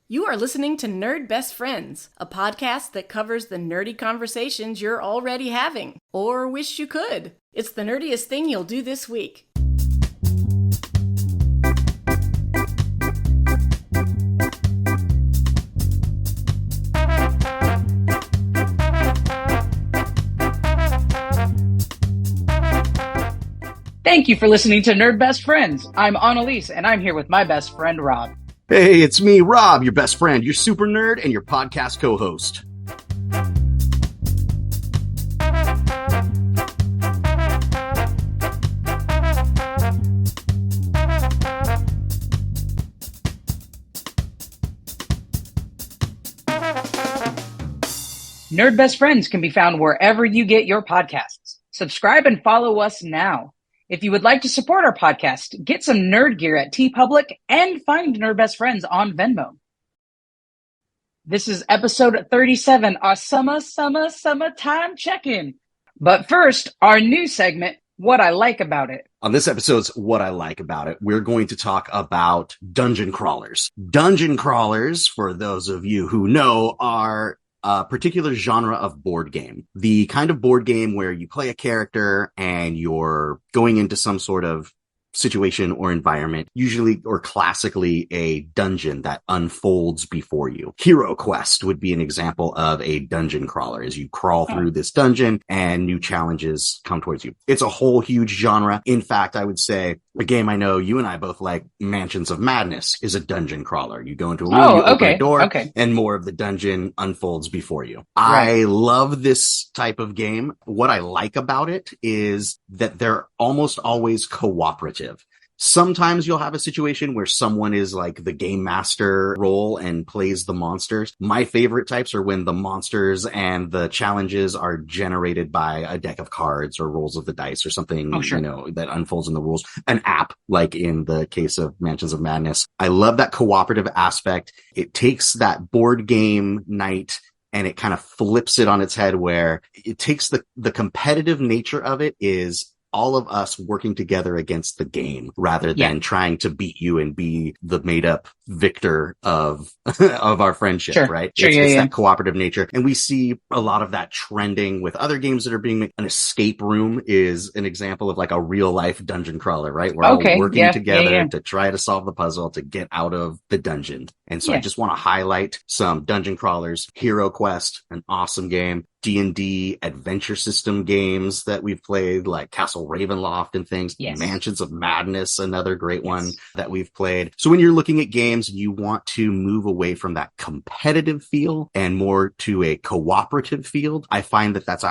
You are listening to Nerd Best Friends, a podcast that covers the nerdy conversations you're already having, or wish you could. It's the nerdiest thing you'll do this week. Thank you for listening to Nerd Best Friends. I'm Annalise, and I'm here with my best friend, Rob. Hey, it's me, Rob, your best friend, your super nerd, and your podcast co-host. Nerd Best Friends can be found wherever you get your podcasts. Subscribe and follow us now. If you would like to support our podcast, get some nerd gear at TeePublic and find Nerd Best Friends on Venmo. This is episode 37, our summertime check-in. But first, our new segment, What I Like About It. On this episode's What I Like About It, we're going to talk about dungeon crawlers. Dungeon crawlers, for those of you who know, are a particular genre of board game. The kind of board game where you play a character and you're going into some sort of situation or environment, usually or classically a dungeon that unfolds before you. Hero Quest would be an example of a dungeon crawler as you crawl through this dungeon and new challenges come towards you. It's a whole huge genre. In fact, I would say a game I know you and I both like, Mansions of Madness, is a dungeon crawler. You go into a room, you open a door, and more of the dungeon unfolds before you. Right. I love this type of game. What I like about it is that they're almost always cooperative. Sometimes you'll have a situation where someone is like the game master role and plays the monsters. My favorite types are when the monsters and the challenges are generated by a deck of cards or rolls of the dice or something, you know, that unfolds in the rules. An app, like in the case of Mansions of Madness. I love that cooperative aspect. It takes that board game night and it kind of flips it on its head, where it takes the competitive nature of it is all of us working together against the game rather than trying to beat you and be the made up victor of our friendship, right? It's that cooperative nature. And we see a lot of that trending with other games that are being made. An escape room is an example of like a real life dungeon crawler, right? We're all working together to try to solve the puzzle to get out of the dungeon. And so I just want to highlight some dungeon crawlers. Hero Quest, an awesome game. D&D adventure system games that we've played, like Castle Ravenloft and things. Mansions of Madness, another great one that we've played. So when you're looking at games and you want to move away from that competitive feel and more to a cooperative field, I find that that's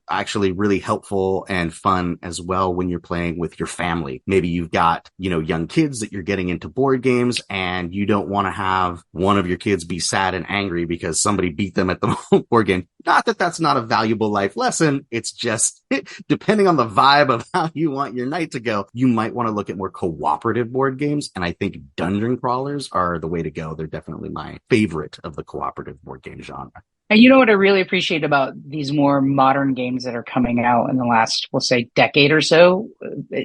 actually really helpful and fun as well when you're playing with your family. Maybe you've got, you know, young kids that you're getting into board games and you don't want to have one of your kids be sad and angry because somebody beat them at the board game. Not that that's not a valuable life lesson. It's just depending on the vibe of how you want your night to go, you might want to look at more cooperative board games. And I think dungeon crawlers are the way to go. They're definitely my favorite of the cooperative board game genre. And you know what I really appreciate about these more modern games that are coming out in the last, we'll say, decade or so,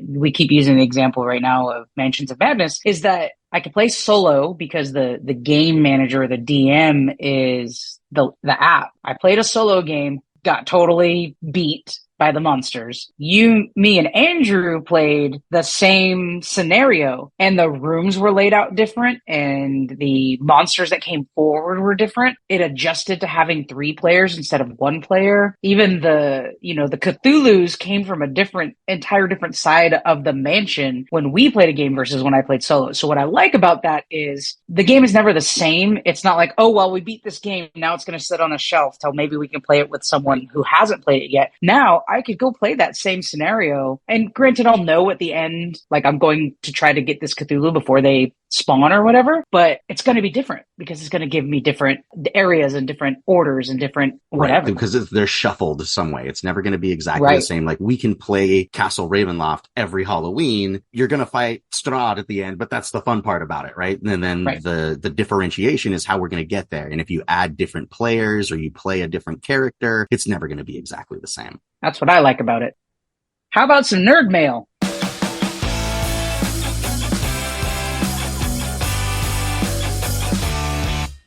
we keep using the example right now of Mansions of Madness, is that I can play solo because the game manager, the DM, is the app. I played a solo game, got totally beat by the monsters. Me and Andrew played the same scenario, and the rooms were laid out different and the monsters that came forward were different. It adjusted to having 3 players instead of 1 player. Even the Cthulhu's came from entire different side of the mansion when we played a game versus when I played solo. So what I like about that is the game is never the same. It's not like, oh, well, we beat this game, now it's going to sit on a shelf till maybe we can play it with someone who hasn't played it yet. Now I could go play that same scenario. And granted, I'll know at the end, like I'm going to try to get this Cthulhu before they spawn or whatever, but it's going to be different because it's going to give me different areas and different orders and different whatever. Right, because they're shuffled some way. It's never going to be exactly the same. Like we can play Castle Ravenloft every Halloween. You're going to fight Strahd at the end, but that's the fun part about it, right? And then the differentiation is how we're going to get there. And if you add different players or you play a different character, it's never going to be exactly the same. That's what I like about it. How about some nerd mail?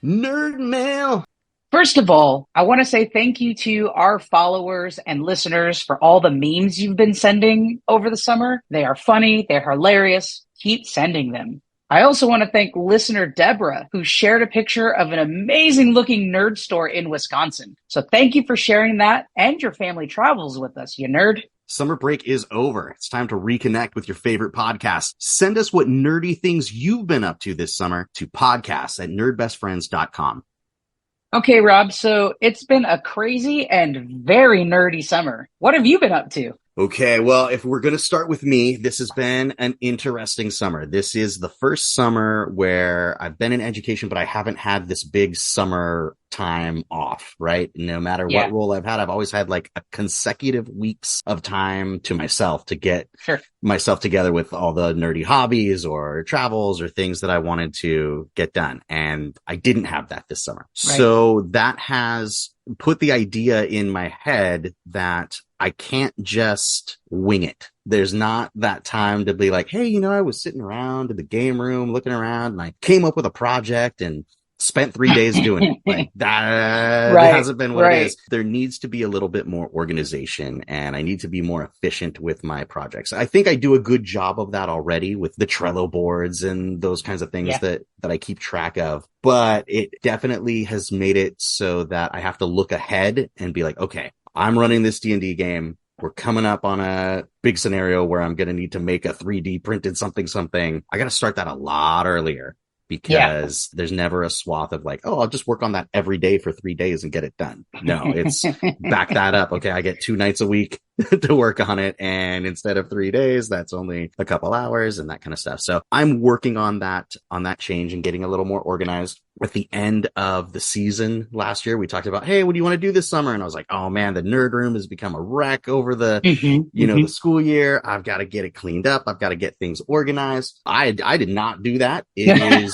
Nerd mail. First of all, I want to say thank you to our followers and listeners for all the memes you've been sending over the summer. They are funny. They're hilarious. Keep sending them. I also want to thank listener Deborah, who shared a picture of an amazing looking nerd store in Wisconsin. So thank you for sharing that and your family travels with us, you nerd. Summer break is over. It's time to reconnect with your favorite podcasts. Send us what nerdy things you've been up to this summer to podcasts@nerdbestfriends.com. Okay, Rob, so it's been a crazy and very nerdy summer. What have you been up to? Okay, well, if we're going to start with me, this has been an interesting summer. This is the first summer where I've been in education, but I haven't had this big summer time off, right? No matter what role I've had, I've always had like a consecutive weeks of time to myself to get myself together with all the nerdy hobbies or travels or things that I wanted to get done. And I didn't have that this summer. Right. So that has put the idea in my head that I can't just wing it. There's not that time to be like, hey, I was sitting around in the game room looking around and I came up with a project and spent 3 days doing it. Like that hasn't been what it is. There needs to be a little bit more organization and I need to be more efficient with my projects. I think I do a good job of that already with the Trello boards and those kinds of things that I keep track of. But it definitely has made it so that I have to look ahead and be like, okay, I'm running this D&D game. We're coming up on a big scenario where I'm going to need to make a 3D printed something. I got to start that a lot earlier. Because there's never a swath of like, oh, I'll just work on that every day for 3 days and get it done. No, it's back that up. Okay, I get 2 nights a week to work on it. And instead of 3 days, that's only a couple hours and that kind of stuff. So I'm working on that change and getting a little more organized. At the end of the season last year, we talked about, hey, what do you want to do this summer? And I was like, oh man, the nerd room has become a wreck over the, the school year. I've got to get it cleaned up. I've got to get things organized. I did not do that. It is,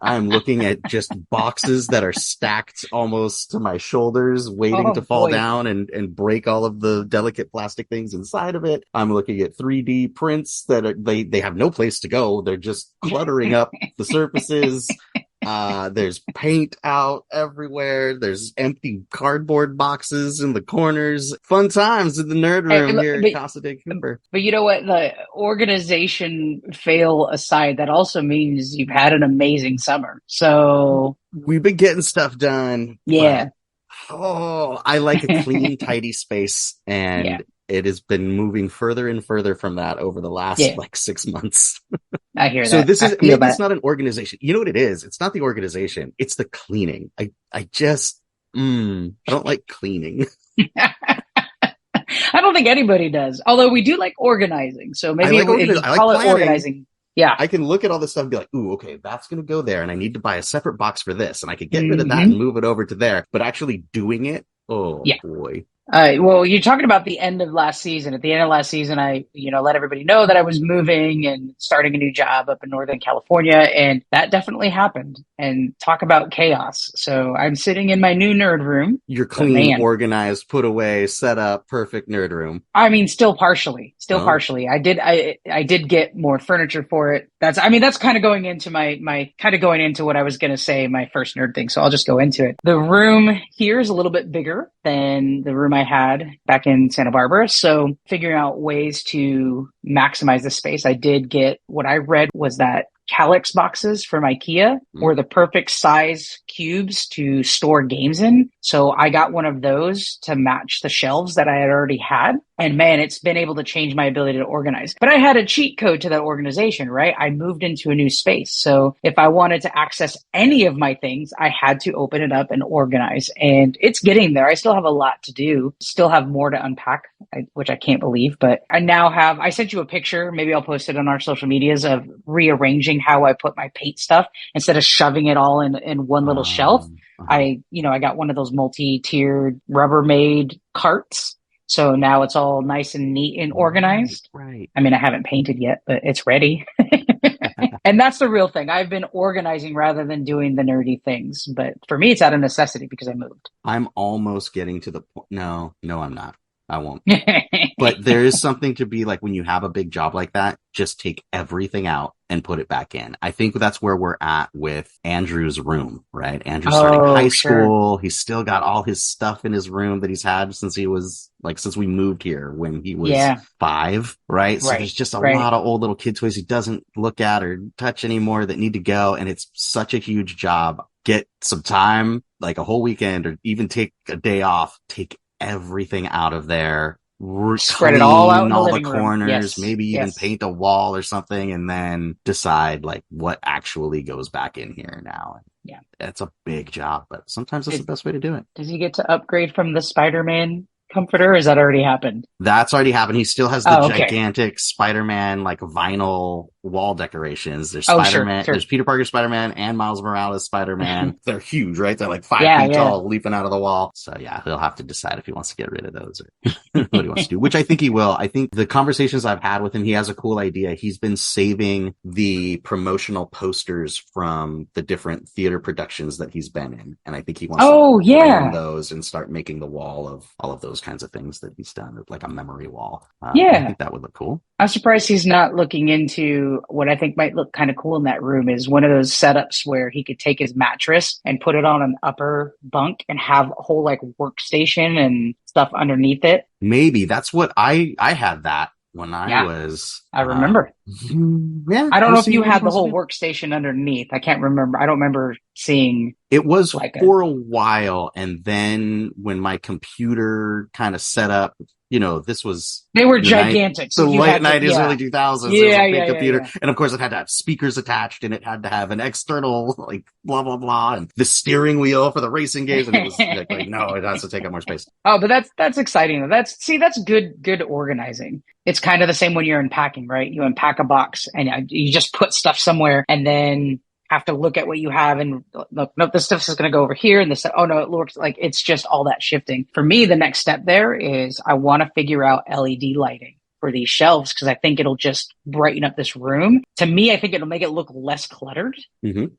I'm looking at just boxes that are stacked almost to my shoulders, waiting to fall down and break all of the delicate plastic things inside of it. I'm looking at 3D prints that are, they have no place to go. They're just cluttering up the surfaces. There's paint out everywhere. There's empty cardboard boxes in the corners. Fun times in the nerd room here at Casa de Cooper. But you know what? The organization fail aside, that also means you've had an amazing summer. So we've been getting stuff done. Yeah. But, I like a clean, tidy space. And it has been moving further and further from that over the last 6 months. I hear that. So this is maybe it's not an organization. You know what it is? It's not the organization. It's the cleaning. I don't like cleaning. I don't think anybody does. Although we do like organizing. So maybe if you call it organizing. Yeah. I can look at all this stuff and be like, ooh, okay, that's going to go there. And I need to buy a separate box for this. And I could get rid of that and move it over to there. But actually doing it, boy. Well, you're talking about the end of last season. At the end of last season, I, let everybody know that I was moving and starting a new job up in Northern California. And that definitely happened. And talk about chaos. So I'm sitting in my new nerd room. You're clean, organized, put away, set up, perfect nerd room. I mean, still partially. I did get more furniture for it. That's kind of going into what I was going to say, my first nerd thing. So I'll just go into it. The room here is a little bit bigger than the room I had back in Santa Barbara. So figuring out ways to maximize the space, I did get what I read was that Calyx boxes from IKEA were the perfect size cubes to store games in. So I got one of those to match the shelves that I had already had. And man, it's been able to change my ability to organize. But I had a cheat code to that organization, right? I moved into a new space. So if I wanted to access any of my things, I had to open it up and organize. And it's getting there. I still have a lot to do, still have more to unpack, which I can't believe. But I sent you a picture, maybe I'll post it on our social medias, of rearranging how I put my paint stuff instead of shoving it all in one little shelf. I got one of those multi-tiered Rubbermaid carts. So now it's all nice and neat and organized. Right. I mean, I haven't painted yet, but it's ready. And that's the real thing. I've been organizing rather than doing the nerdy things. But for me, it's out of necessity because I moved. I'm almost getting to the point. No, I'm not. I won't. But there is something to be like when you have a big job like that, just take everything out and put it back in. I think that's where we're at with Andrew's room, right? Andrew's starting high school. Sure. He's still got all his stuff in his room that he's had since we moved here when he was 5, right? So there's just a lot of old little kid toys he doesn't look at or touch anymore that need to go. And it's such a huge job. Get some time, like a whole weekend, or even take a day off, take everything out of there. Spread it all out in all the the living corners, room. maybe even paint a wall or something, and then decide like what actually goes back in here now. Yeah, it's a big job, but sometimes that's the best way to do it. Does he get to upgrade from the Spider-Man comforter, or has that already happened? That's already happened. He still has the gigantic Spider-Man like vinyl wall decorations. There's Spider-Man, there's Peter Parker Spider-Man and Miles Morales Spider-Man. They're huge, right? They're like 5 feet tall, leaping out of the wall. So yeah, he'll have to decide if he wants to get rid of those or what he wants to do, which I think he will. I think the conversations I've had with him, he has a cool idea. He's been saving the promotional posters from the different theater productions that he's been in. And I think he wants to bring those and start making the wall of all of those kinds of things that he's done, like a memory wall. I think that would look cool. I'm surprised he's not looking into what I think might look kind of cool in that room is one of those setups where he could take his mattress and put it on an upper bunk and have a whole like workstation and stuff underneath it. Maybe that's what I had that when I was. I remember. I don't know if you had the whole workstation underneath. I can't remember. I don't remember seeing. It was for a while, and then when my computer kind of set up, this was... They were gigantic. So late 90s, early 2000s. Yeah, it was a big computer. Yeah. And of course, it had to have speakers attached, and it had to have an external, like, blah, blah, blah, and the steering wheel for the racing games. And it was like, no, it has to take up more space. Oh, but that's exciting. That's good organizing. It's kind of the same when you're unpacking, right? You unpack a box, and you just put stuff somewhere, and then have to look at what you have and look, nope, this stuff is going to go over here. And this, oh no, it looks like it's just all that shifting. For me, the next step there is I want to figure out LED lighting for these shelves because I think it'll just brighten up this room. To me, I think it'll make it look less cluttered,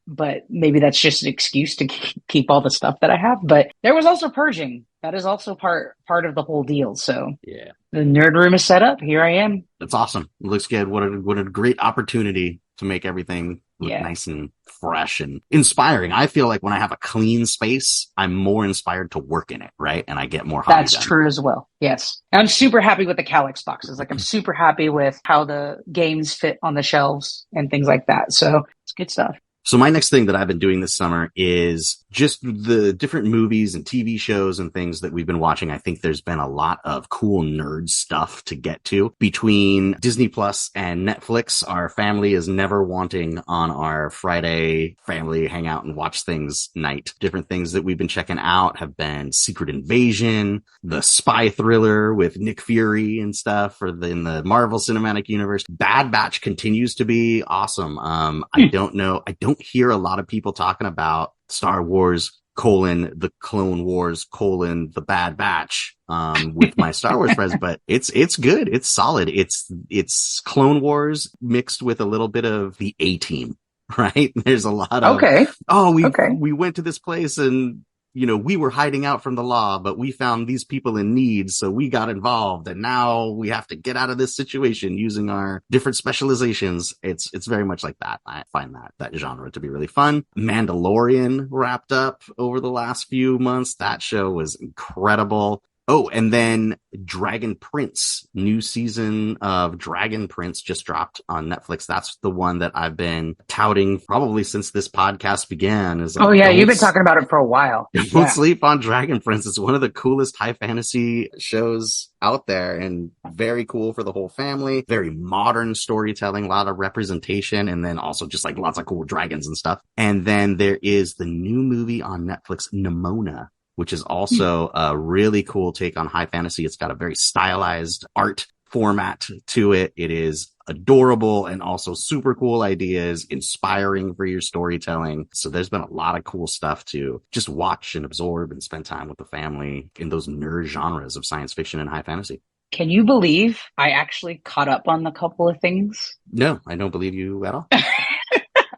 but maybe that's just an excuse to keep all the stuff that I have. But there was also purging. That is also part of the whole deal. So yeah, the nerd room is set up. Here I am. That's awesome. It looks good. What a great opportunity to make everything look nice and fresh and inspiring. I feel like when I have a clean space, I'm more inspired to work in it, right? And I get more hobby That's done. True as well. Yes. I'm super happy with the Calyx boxes. Like I'm super happy with how the games fit on the shelves and things like that. So it's good stuff. So my next thing that I've been doing this summer is just the different movies and TV shows and things that we've been watching. I think there's been a lot of cool nerd stuff to get to between Disney Plus and Netflix. Our family is never wanting on our Friday family hangout and watch things night. Different things that we've been checking out have been Secret Invasion, the spy thriller with Nick Fury and stuff in the Marvel Cinematic Universe. Bad Batch continues to be awesome. I don't hear a lot of people talking about Star Wars : the Clone Wars : the Bad Batch with my Star Wars friends, but it's good. It's solid. It's Clone Wars mixed with a little bit of the A-Team, right? There's a lot of we went to this place and we were hiding out from the law, but we found these people in need, so we got involved, and now we have to get out of this situation using our different specializations. It's very much like that. I find that genre to be really fun. Mandalorian wrapped up over the last few months. That show was incredible. Oh, and then Dragon Prince, new season of Dragon Prince just dropped on Netflix. That's the one that I've been touting probably since this podcast began. You've been talking about it for a while. Don't sleep on Dragon Prince. It's one of the coolest high fantasy shows out there and very cool for the whole family. Very modern storytelling, a lot of representation, and then also just like lots of cool dragons and stuff. And then there is the new movie on Netflix, Nimona, which is also a really cool take on high fantasy. It's got a very stylized art format to it. It is adorable and also super cool ideas, inspiring for your storytelling. So there's been a lot of cool stuff to just watch and absorb and spend time with the family in those nerd genres of science fiction and high fantasy. Can you believe I actually caught up on a couple of things? No, I don't believe you at all.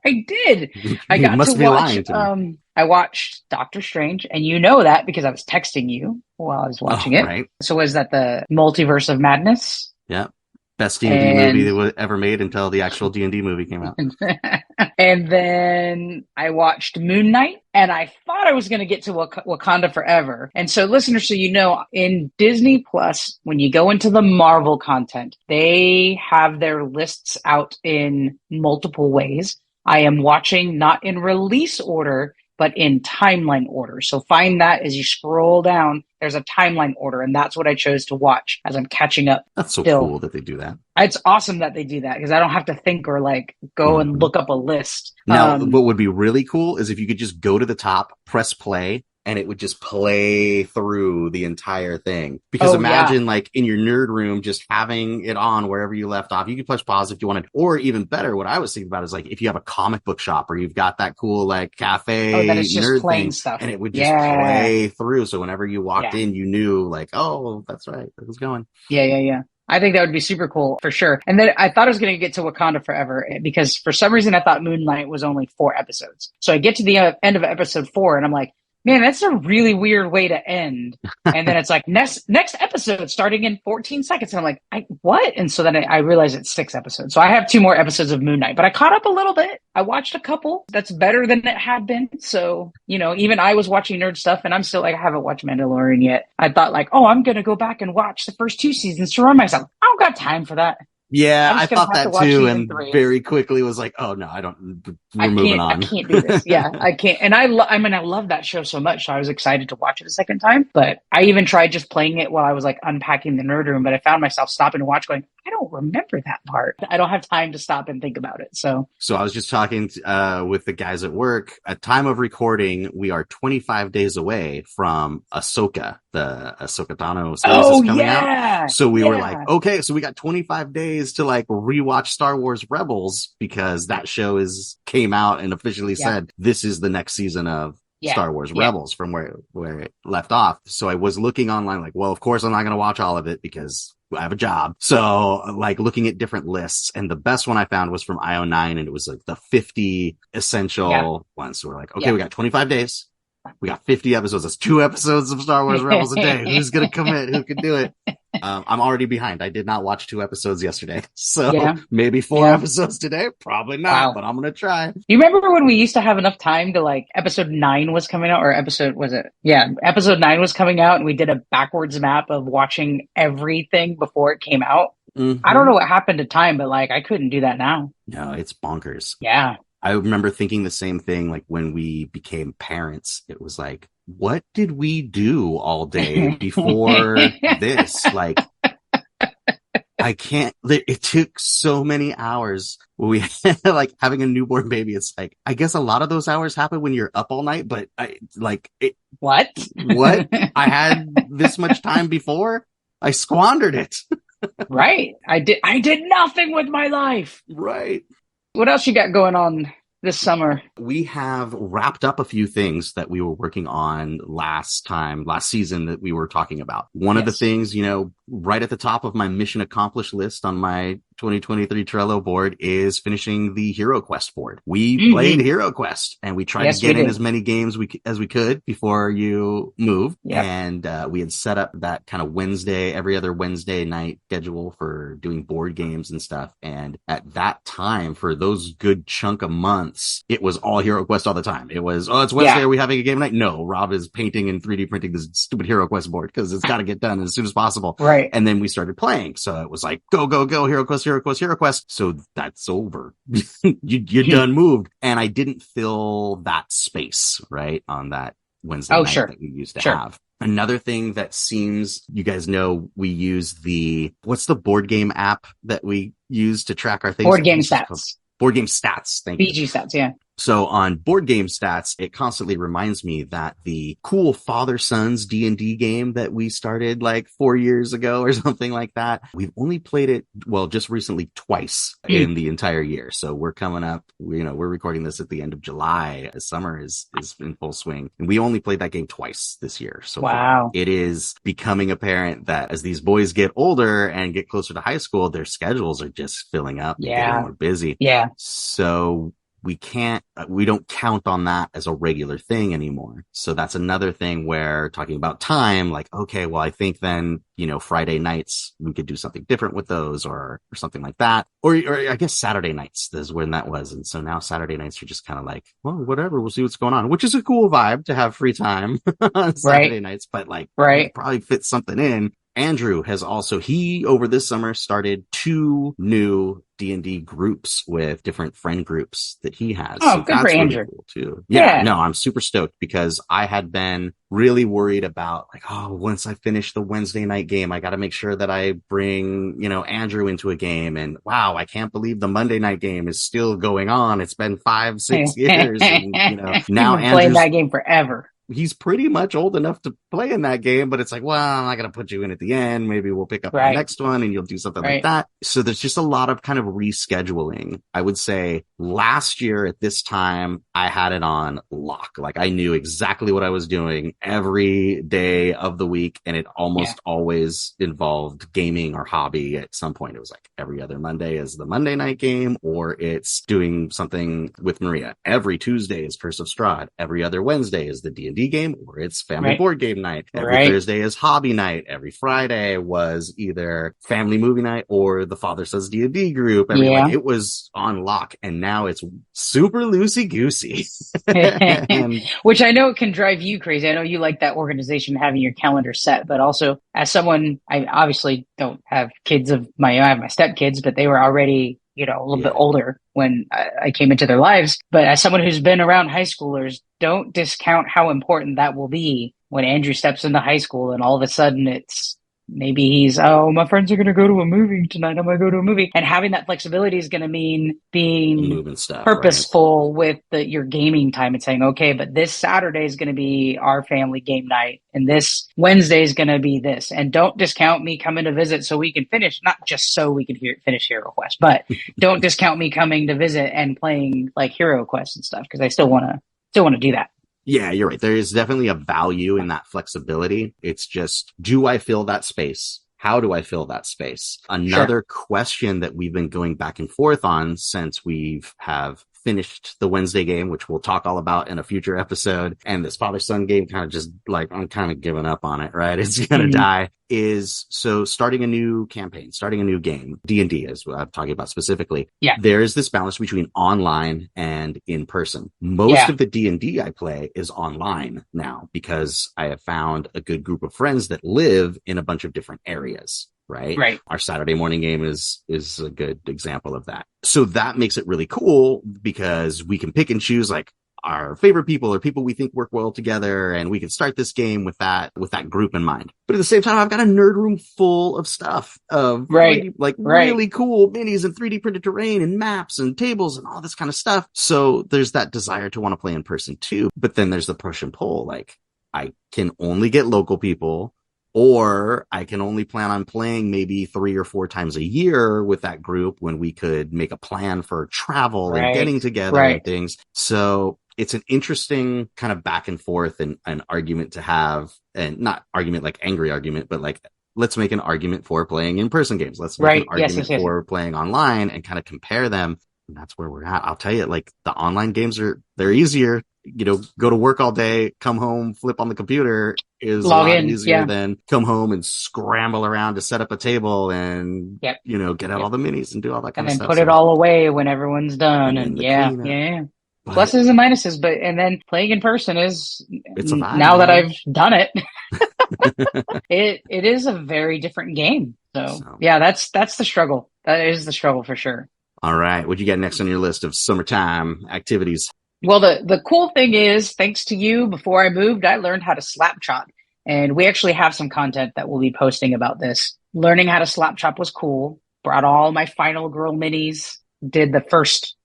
I did. I got must to be watch, lying to me. I watched Doctor Strange, and you know that because I was texting you while I was watching it. Right. So was that the Multiverse of Madness? Yeah. Best D&D movie that was ever made until the actual D&D movie came out. And then I watched Moon Knight, and I thought I was going to get to Wakanda Forever. And so, listeners, so you know, in Disney Plus, when you go into the Marvel content, they have their lists out in multiple ways. I am watching not in release order, but in timeline order. So find that as you scroll down, there's a timeline order, and that's what I chose to watch as I'm catching up. That's so cool that they do that. It's awesome that they do that because I don't have to think or like go and look up a list. Now, what would be really cool is if you could just go to the top, press play, and it would just play through the entire thing. Because imagine like in your nerd room, just having it on wherever you left off. You could push pause if you wanted. Or even better, what I was thinking about is like if you have a comic book shop or you've got that cool like cafe that is just nerd playing thing, stuff. and it would just play through. So whenever you walked in, you knew like, oh, that's right, it was going. Yeah. I think that would be super cool for sure. And then I thought I was going to get to Wakanda Forever because for some reason I thought Moon Knight was only 4 episodes. So I get to the end of episode 4 and I'm like, man, that's a really weird way to end. And then it's like next episode starting in 14 seconds. And I'm like, what? And so then I realized it's 6 episodes. So I have 2 more episodes of Moon Knight, but I caught up a little bit. I watched a couple. That's better than it had been. So, you know, even I was watching nerd stuff and I'm still like, I haven't watched Mandalorian yet. I thought like, oh, I'm going to go back and watch the first 2 seasons to remind myself. I don't got time for that. Yeah, I thought that too, and very quickly was like, "Oh no, I don't." We're moving on. I can't do this. Yeah, I can't. And I love that show so much, so I was excited to watch it a second time. But I even tried just playing it while I was like unpacking the nerd room. But I found myself stopping to watch, going, "I don't remember that part. I don't have time to stop and think about it." So I was just talking with the guys at work. At time of recording, we are 25 days away from Ahsoka. The Ahsoka Tano series is coming out. So we were like, okay, so we got 25 days to like rewatch Star Wars Rebels because that show came out and officially said this is the next season of Star Wars Rebels from where it left off. So I was looking online like, well, of course I'm not going to watch all of it because I have a job. So like looking at different lists, and the best one I found was from IO9, and it was like the 50 essential ones. So we're like, okay, we got 25 days. We got 50 episodes. That's 2 episodes of Star Wars Rebels a day. Who's going to commit? Who can do it? I'm already behind. I did not watch 2 episodes yesterday. So maybe 4 episodes today. Probably not, but I'm going to try. You remember when we used to have enough time to like episode 9 was coming out, or episode 9 was coming out, and we did a backwards map of watching everything before it came out. Mm-hmm. I don't know what happened to time, but like I couldn't do that now. No, it's bonkers. Yeah. I remember thinking the same thing, like when we became parents, it was like, what did we do all day before this? Like, I can't, it took so many hours. We like having a newborn baby. It's like, I guess a lot of those hours happen when you're up all night, but what? I had this much time before. I squandered it. Right. I did nothing with my life. Right. What else you got going on this summer? We have wrapped up a few things that we were working on last season that we were talking about. One of the things, you know, right at the top of my mission accomplished list on my 2023 Trello board is finishing the Hero Quest board. We played Hero Quest and we tried to get in as many games as we could before you moved. Yep. And we had set up that kind of every other Wednesday night schedule for doing board games and stuff. And at that time, for those good chunk of months, it was all Hero Quest all the time. It was, it's Wednesday. Are we having a game night? No, Rob is painting and 3D printing this stupid Hero Quest board because it's got to get done as soon as possible. Right. And then we started playing. So it was like, go, Hero Quest. So that's over. You're done moved. And I didn't fill that space, right, on that Wednesday night that we used to have. Another thing that seems, you guys know, we use what's the board game app that we use to track our things? Board Game Stats. Board Game Stats. Thank you. BG Stats, yeah. So on Board Game Stats, it constantly reminds me that the cool father-sons D&D game that we started like 4 years ago or something like that, we've only played it, just recently twice in the entire year. So we're coming up, we're recording this at the end of July as summer is in full swing. And we only played that game twice this year. So wow. It is becoming apparent that as these boys get older and get closer to high school, their schedules are just filling up and getting more busy. Yeah. So we don't count on that as a regular thing anymore. So that's another thing where talking about time, like, okay, well, I think then, Friday nights, we could do something different with those or something like that. Or I guess Saturday nights is when that was. And so now Saturday nights are just kind of like, well, whatever, we'll see what's going on, which is a cool vibe to have free time on Saturday nights, but like, we could probably fit something in. Andrew has also, over this summer started 2 new D&D groups with different friend groups that he has. Oh, so good for Andrew. Really cool too. Yeah, no, I'm super stoked because I had been really worried about like, once I finish the Wednesday night game, I got to make sure that I bring, Andrew into a game. And wow, I can't believe the Monday night game is still going on. It's been 5-6 years. And, now Andrew's playing that game forever. He's pretty much old enough to play in that game, but it's like, well, I'm not going to put you in at the end. Maybe we'll pick up the next one and you'll do something like that. So there's just a lot of kind of rescheduling. I would say last year at this time, I had it on lock. Like I knew exactly what I was doing every day of the week. And it almost always involved gaming or hobby at some point. It was like every other Monday is the Monday night game, or it's doing something with Maria. Every Tuesday is Curse of Strahd. Every other Wednesday is the D&D game, or it's family board game night. Every Thursday is hobby night. Every Friday was either family movie night or the Father Says D&D group. Like, it was on lock, and now it's super loosey goosey. Which I know can drive you crazy. I know you like that organization, having your calendar set, but also as someone, I obviously don't have kids of my own. I have my stepkids, but they were already a little bit older when I came into their lives. But as someone who's been around high schoolers, don't discount how important that will be when Andrew steps into high school and all of a sudden it's maybe he's, my friends are going to go to a movie tonight. I'm going to go to a movie. And having that flexibility is going to mean being purposeful with your gaming time and saying, okay, but this Saturday is going to be our family game night. And this Wednesday is going to be this. And don't discount me coming to visit so we can finish, not just so we can finish Hero Quest, but don't discount me coming to visit and playing like Hero Quest and stuff. Cause I still want to do that. Yeah, you're right. There is definitely a value in that flexibility. It's just, do I fill that space? How do I fill that space? Another question that we've been going back and forth on since have finished the Wednesday game, which we'll talk all about in a future episode, and this father-son game kind of just like, I'm kind of giving up on it, right? It's going to die, is so starting a new campaign, starting a new game, D&D is what I'm talking about specifically. Yeah. There is this balance between online and in person. Most of the D&D I play is online now because I have found a good group of friends that live in a bunch of different areas. Right. Our Saturday morning game is a good example of that. So that makes it really cool because we can pick and choose like our favorite people or people we think work well together. And we can start this game with that group in mind. But at the same time, I've got a nerd room full of stuff of really cool minis and 3D printed terrain and maps and tables and all this kind of stuff. So there's that desire to want to play in person too. But then there's the push and pull. Like I can only get local people, or I can only plan on playing maybe 3 or 4 times a year with that group when we could make a plan for travel and getting together and things. So it's an interesting kind of back and forth and an argument to have, and not argument like angry argument, but like, let's make an argument for playing in-person games. Let's make an argument for playing online and kind of compare them. And that's where we're at. I'll tell you, like the online games they're easier. Go to work all day, come home, flip on the computer is a lot easier than come home and scramble around to set up a table and, get out all the minis and do all that kind of stuff. And then put it all away when everyone's done. And But, pluses and minuses, and then playing in person it's a vibe, now that I've done it, it is a very different game. So that's the struggle. That is the struggle for sure. All right. What do you got next on your list of summertime activities? Well, the cool thing is, thanks to you, before I moved, I learned how to slap chop. And we actually have some content that we'll be posting about this. Learning how to slap chop was cool. Brought all my Final Girl minis, did the first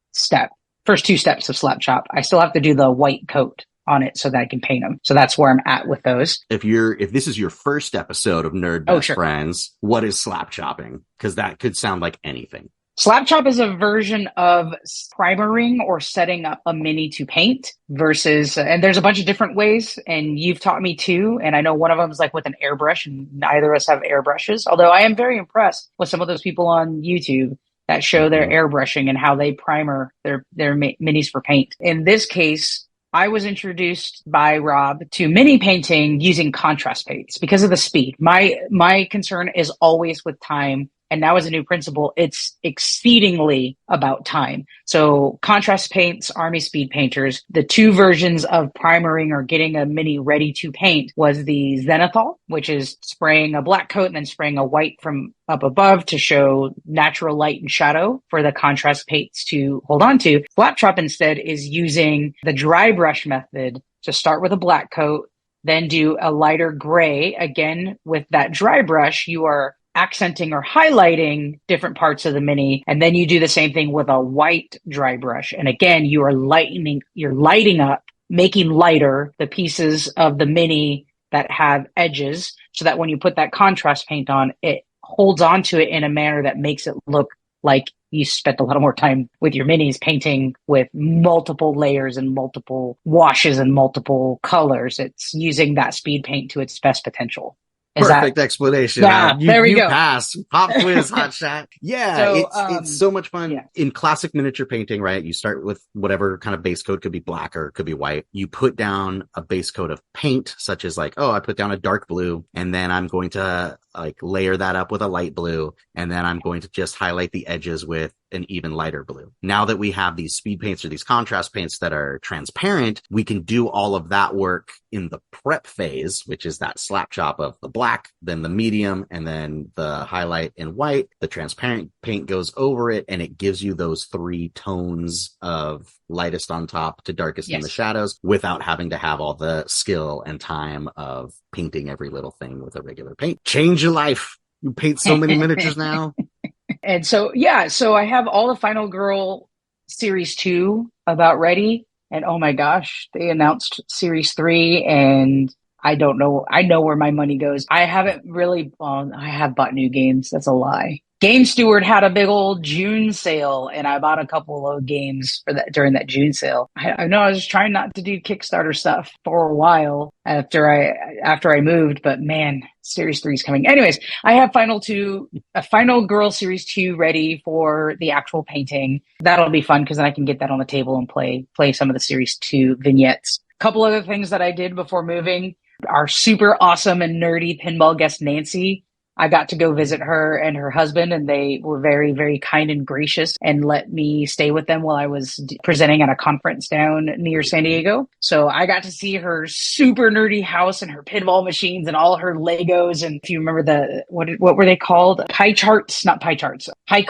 2 steps of slap chop. I still have to do the white coat on it so that I can paint them. So that's where I'm at with those. If this is your first episode of Nerd Best Friends, what is slap chopping? Because that could sound like anything. Slap chop is a version of primering or setting up a mini to paint versus, and there's a bunch of different ways, and you've taught me too. And I know one of them is like with an airbrush, and neither of us have airbrushes. Although I am very impressed with some of those people on YouTube that show their airbrushing and how they primer their minis for paint. In this case, I was introduced by Rob to mini painting using contrast paints because of the speed. My concern is always with time. And now as a new principal, it's exceedingly about time. So contrast paints, Army Speed Painters, the two versions of primering or getting a mini ready to paint was the Zenithal, which is spraying a black coat and then spraying a white from up above to show natural light and shadow for the contrast paints to hold on to. Flaptrap instead is using the dry brush method to start with a black coat, then do a lighter gray. Again, with that dry brush, you are accenting or highlighting different parts of the mini. And then you do the same thing with a white dry brush. And again, you're lighting up, making lighter the pieces of the mini that have edges so that when you put that contrast paint on, it holds on to it in a manner that makes it look like you spent a lot more time with your minis painting with multiple layers and multiple washes and multiple colors. It's using that speed paint to its best potential. Perfect explanation. Yeah, there we go. Pass. Pop quiz, hot shot. Yeah, so, it's so much fun. Yeah. In classic miniature painting, right? You start with whatever kind of base coat, could be black or could be white. You put down a base coat of paint, such as like, I put down a dark blue, and then I'm going to like layer that up with a light blue, and then I'm going to just highlight the edges with an even lighter blue. Now that we have these speed paints or these contrast paints that are transparent, we can do all of that work in the prep phase, which is that slap chop of the black, then the medium, and then the highlight in white. The transparent paint goes over it, and it gives you those three tones of lightest on top to darkest in the shadows without having to have all the skill and time of painting every little thing with a regular paint. Change your life. You paint so many miniatures now. And so I have all the Final Girl Series 2 about ready. And oh my gosh, they announced Series 3 and I don't know. I know where my money goes. I haven't really, I have bought new games. That's a lie. Game Steward had a big old June sale and I bought a couple of games for that during that June sale. I know I was trying not to do Kickstarter stuff for a while after I moved, but man, Series 3 is coming. Anyways, I have a Final Girl Series 2 ready for the actual painting. That'll be fun because then I can get that on the table and play some of the Series 2 vignettes. A couple other things that I did before moving. Our super awesome and nerdy pinball guest, Nancy. I got to go visit her and her husband, and they were very, very kind and gracious and let me stay with them while I was presenting at a conference down near San Diego. So I got to see her super nerdy house and her pinball machines and all her Legos. And if you remember what were they called? Pie charts? Pie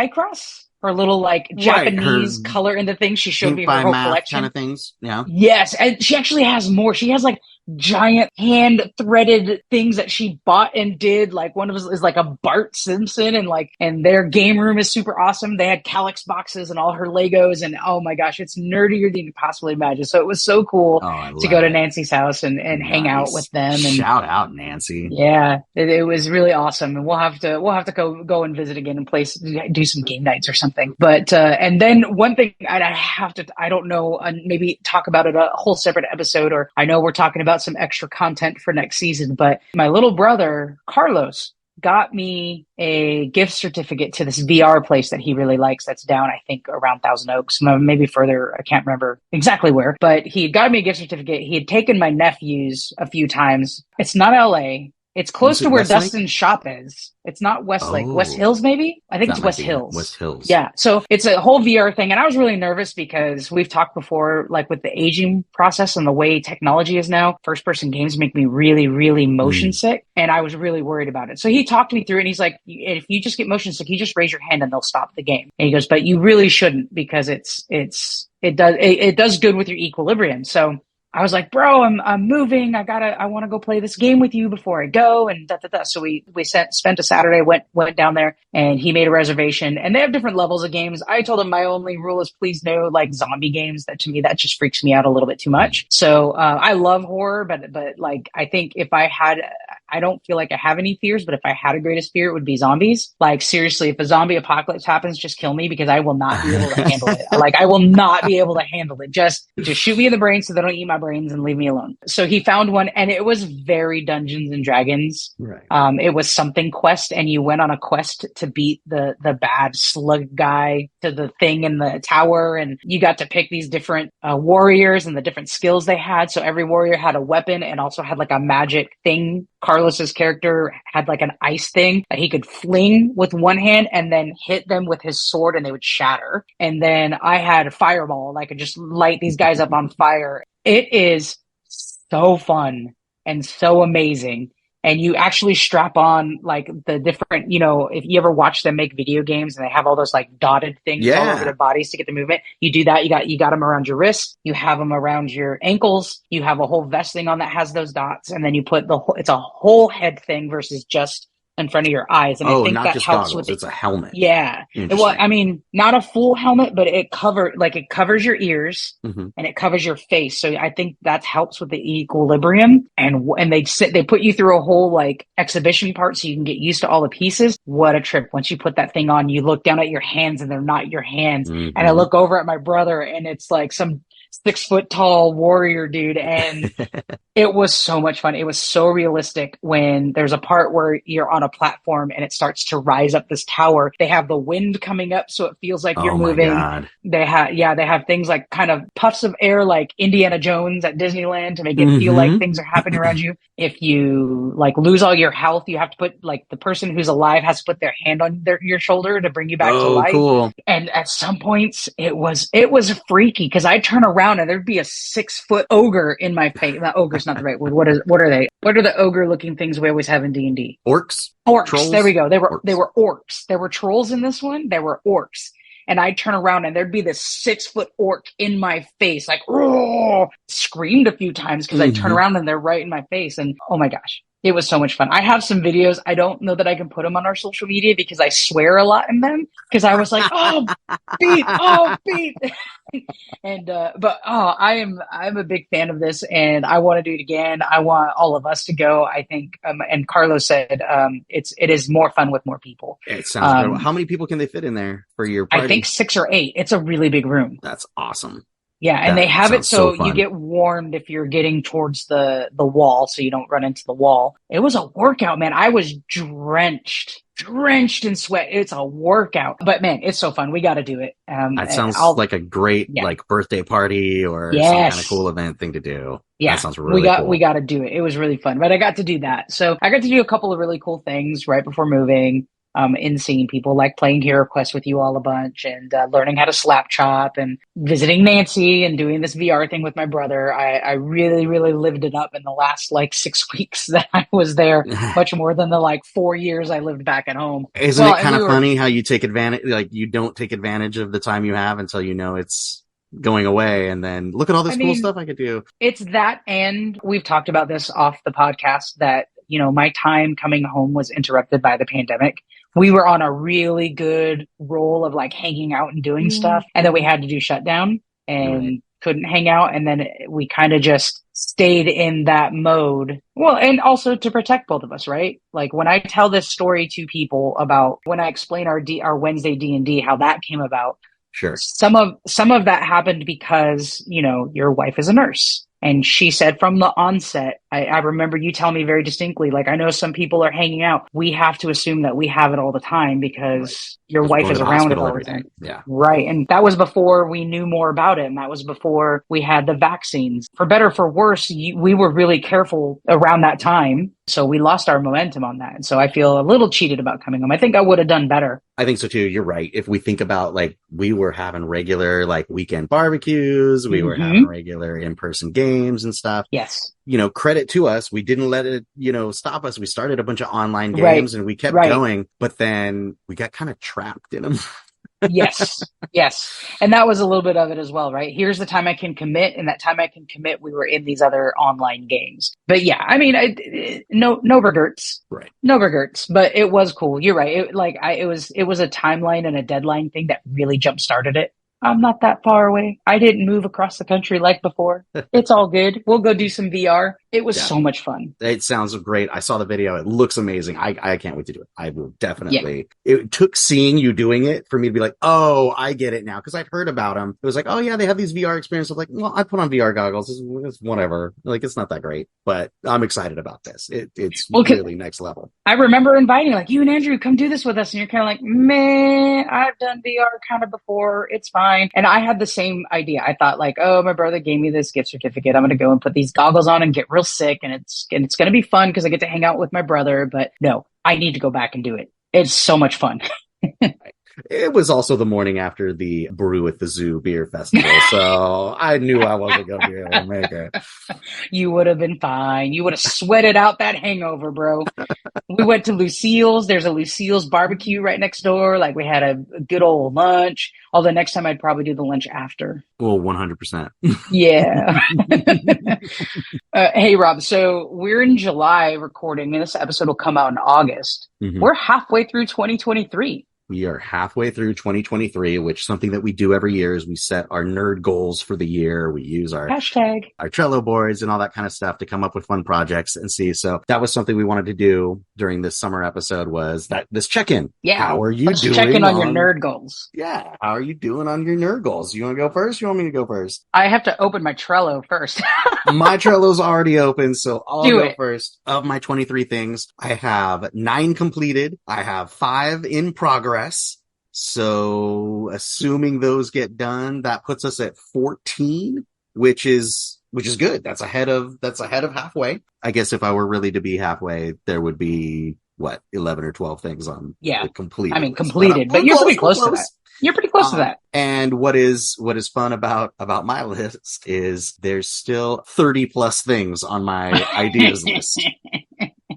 cross? Or little like Japanese color in the things. She showed me her whole collection. Kind of things. Yeah. Yes. And she actually has more. She has like giant hand threaded things that she bought and did. Like one of us is like a Bart Simpson and their game room is super awesome. They had Calyx boxes and all her Legos and oh my gosh, it's nerdier than you could possibly imagine. So it was so cool to go to Nancy's house and hang out with them. And shout out Nancy. Yeah, it was really awesome. And we'll have to go and visit again and do some game nights or something. But, and then one thing I don't know, maybe talk about it a whole separate episode, or I know we're talking about some extra content for next season, but my little brother, Carlos, got me a gift certificate to this VR place that he really likes. That's down, I think, around Thousand Oaks, maybe further. I can't remember exactly where, but he got me a gift certificate. He had taken my nephews a few times. It's not LA. It's close to where Dustin's shop is. It's not Westlake. West Hills, maybe? I think it's West Hills. West Hills. Yeah. So it's a whole VR thing. And I was really nervous because we've talked before, like with the aging process and the way technology is now, first-person games make me really, really motion sick. And I was really worried about it. So he talked me through it and he's like, if you just get motion sick, you just raise your hand and they'll stop the game. And he goes, but you really shouldn't because it does good with your equilibrium. So I was like, bro, I'm moving. I want to go play this game with you before I go. And So we spent a Saturday, went down there and he made a reservation and they have different levels of games. I told him my only rule is please no like zombie games. That to me, that just freaks me out a little bit too much. So, I love horror, but like, I think I don't feel like I have any fears, but if I had a greatest fear, it would be zombies. Like seriously, if a zombie apocalypse happens, just kill me because I will not be able to handle it. Like I will not be able to handle it. Just shoot me in the brain so they don't eat my brains and leave me alone. So he found one, and it was very Dungeons and Dragons. Right. It was something quest, and you went on a quest to beat the bad slug guy to the thing in the tower, and you got to pick these different warriors and the different skills they had. So every warrior had a weapon and also had like a magic thing. Carlos's character had like an ice thing that he could fling with one hand and then hit them with his sword and they would shatter. And then I had a fireball. I could just light these guys up on fire. It is so fun and so amazing. And you actually strap on like the different, if you ever watch them make video games and they have all those like dotted things all over their bodies to get the movement, you do that. You got them around your wrists. You have them around your ankles. You have a whole vest thing on that has those dots. And then you put it's a whole head thing versus just in front of your eyes. And I think not that just helps goggles, with it's a helmet. Yeah. Well, I mean, not a full helmet, but it covers your ears and it covers your face. So I think that helps with the equilibrium. And they put you through a whole like exhibition part so you can get used to all the pieces. What a trip. Once you put that thing on, you look down at your hands and they're not your hands. And I look over at my brother and it's like some 6 foot tall warrior dude. And it was so much fun. It was so realistic when there's a part where you're on a platform and it starts to rise up this tower. They have the wind coming up. So it feels like you're moving. God. They have things like kind of puffs of air, like Indiana Jones at Disneyland to make it feel like things are happening around you. If you like lose all your health, you have to put like the person who's alive has to put their hand on your shoulder to bring you back to life. Cool. And at some points it was freaky because I turn around and there'd be a 6 foot ogre in my face. That ogre's not the right word. What are they? What are the ogre looking things we always have in D&D? Orcs. Trolls? There we go. They were orcs. There were trolls in this one. There were orcs. And I'd turn around and there'd be this 6 foot orc in my face, like, screamed a few times because I turn around and they're right in my face. And oh my gosh, it was so much fun. I have some videos. I don't know that I can put them on our social media because I swear a lot in them because I was like, beat. And, I'm a big fan of this and I want to do it again. I want all of us to go. I think, and Carlos said, it is more fun with more people. It sounds incredible. How many people can they fit in there for your party? I think 6 or 8. It's a really big room. That's awesome. Yeah, and they have it so you get warned if you're getting towards the wall so you don't run into the wall. It was a workout, man. I was drenched in sweat. It's a workout. But man, it's so fun. We got to do it. That sounds like a great like birthday party or some kind of cool event thing to do. Yeah. That sounds really cool. We got to do it. It was really fun. But I got to do that. So I got to do a couple of really cool things right before moving. In seeing people like playing Hero Quest with you all a bunch and learning how to slap chop and visiting Nancy and doing this VR thing with my brother. I really, really lived it up in the last like 6 weeks that I was there, much more than the like 4 years I lived back at home. Isn't it kind of funny how you take advantage, like you don't take advantage of the time you have until you know it's going away and then look at all this cool stuff I could do. It's that, and we've talked about this off the podcast that, my time coming home was interrupted by the pandemic. We were on a really good roll of like hanging out and doing stuff. And then we had to do shutdown and couldn't hang out. And then we kind of just stayed in that mode. Well, and also to protect both of us, right? Like when I tell this story to people about when I explain our Wednesday D&D, how that came about. Sure. Some of that happened because, your wife is a nurse. And she said from the onset, I remember you telling me very distinctly, like, I know some people are hanging out. We have to assume that we have it all the time because your wife is around it all the time. Yeah. Right. And that was before we knew more about it. And that was before we had the vaccines. For better, for worse, we were really careful around that time. So we lost our momentum on that. And so I feel a little cheated about coming home. I think I would have done better. I think so too. You're right. If we think about like, we were having regular like weekend barbecues, we were having regular in-person games and stuff. Yes. Credit to us. We didn't let it, stop us. We started a bunch of online games and we kept going, but then we got kind of trapped in them. Yes. And that was a little bit of it as well, right? Here's the time I can commit, and that time I can commit, we were in these other online games. But yeah, I mean, no regrets. Right. No regrets, but it was cool. You're right. It was a timeline and a deadline thing that really jump started it. I'm not that far away. I didn't move across the country like before. It's all good. We'll go do some VR. It was so much fun. It sounds great. I saw the video. It looks amazing. I can't wait to do it. I will definitely. Yeah. It took seeing you doing it for me to be like, oh, I get it now. Because I'd heard about them. It was like, oh yeah, they have these VR experiences. I'm like, well, I put on VR goggles. It's whatever. Like, it's not that great. But I'm excited about this. It's really next level. I remember inviting like, you and Andrew, come do this with us. And you're kind of like, man, I've done VR kind of before. It's fine. And I had the same idea. I thought like, oh, my brother gave me this gift certificate. I'm going to go and put these goggles on and get real sick. And it's going to be fun because I get to hang out with my brother. But no, I need to go back and do it. It's so much fun. It was also the morning after the Brew at the Zoo beer festival, so I knew I wasn't going to be able to make it. You would have been fine. You would have sweated out that hangover, bro. We went to Lucille's. There's a Lucille's barbecue right next door. Like, we had a good old lunch. Although next time I'd probably do the lunch after. Well, 100%. Yeah. Hey, Rob. So we're in July recording, and this episode will come out in August. Mm-hmm. We're halfway through 2023. We are halfway through 2023, which something that we do every year is we set our nerd goals for the year. We use our hashtag, our Trello boards and all that kind of stuff to come up with fun projects and see. So that was something we wanted to do during this summer episode, was that this check-in. Yeah. How are you doing? Check in on your nerd goals. Yeah. How are you doing on your nerd goals? You want to go first? You want me to go first? I have to open my Trello first. My Trello's already open, so I'll go first. Of my 23 things, I have 9 completed. I have 5 in progress. So assuming those get done, that puts us at 14, which is good. That's ahead of halfway. I guess if I were really to be halfway, there would be 11 or 12 things on the completed. I mean, completed, but you're pretty close to that. You're pretty close to that. And what is fun about my list is there's still 30 plus things on my ideas list.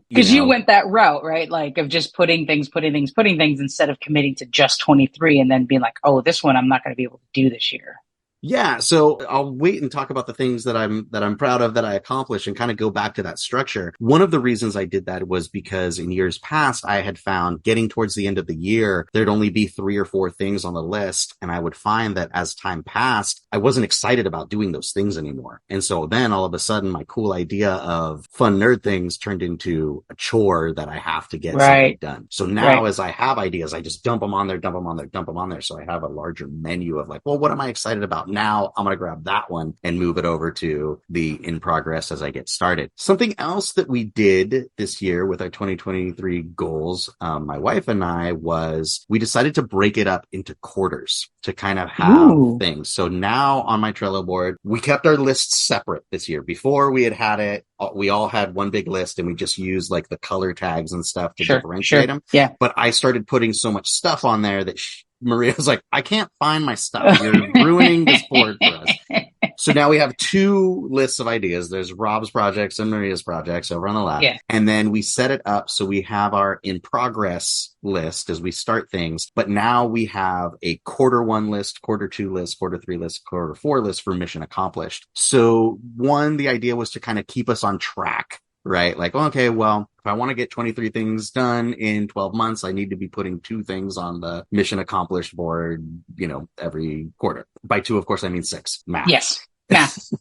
Because you went that route, right? Like, of just putting things instead of committing to just 23 and then being like, oh, this one I'm not going to be able to do this year. Yeah, so I'll wait and talk about the things that I'm proud of that I accomplished and kind of go back to that structure. One of the reasons I did that was because in years past, I had found getting towards the end of the year, there'd only be 3 or 4 things on the list. And I would find that as time passed, I wasn't excited about doing those things anymore. And so then all of a sudden, my cool idea of fun nerd things turned into a chore that I have to get something done. So now as I have ideas, I just dump them on there. So I have a larger menu of like, well, what am I excited about? Now I'm going to grab that one and move it over to the in progress as I get started. Something else that we did this year with our 2023 goals, my wife and I, was we decided to break it up into quarters to kind of have things. So now on my Trello board, we kept our lists separate this year. Before we had it, we all had one big list and we just used like the color tags and stuff to differentiate them. Yeah. But I started putting so much stuff on there that Maria's like, I can't find my stuff. You're ruining this board for us. So now we have 2 lists of ideas. There's Rob's projects and Maria's projects over on the left. Yeah. And then we set it up so we have our in progress list as we start things. But now we have a quarter 1 list, quarter 2 list, quarter 3 list, quarter 4 list for mission accomplished. So the idea was to kind of keep us on track. Right? Like, okay, well, if I want to get 23 things done in 12 months, I need to be putting 2 things on the mission accomplished board, every quarter. By 2, of course, I mean 6. Math. Yes. Math.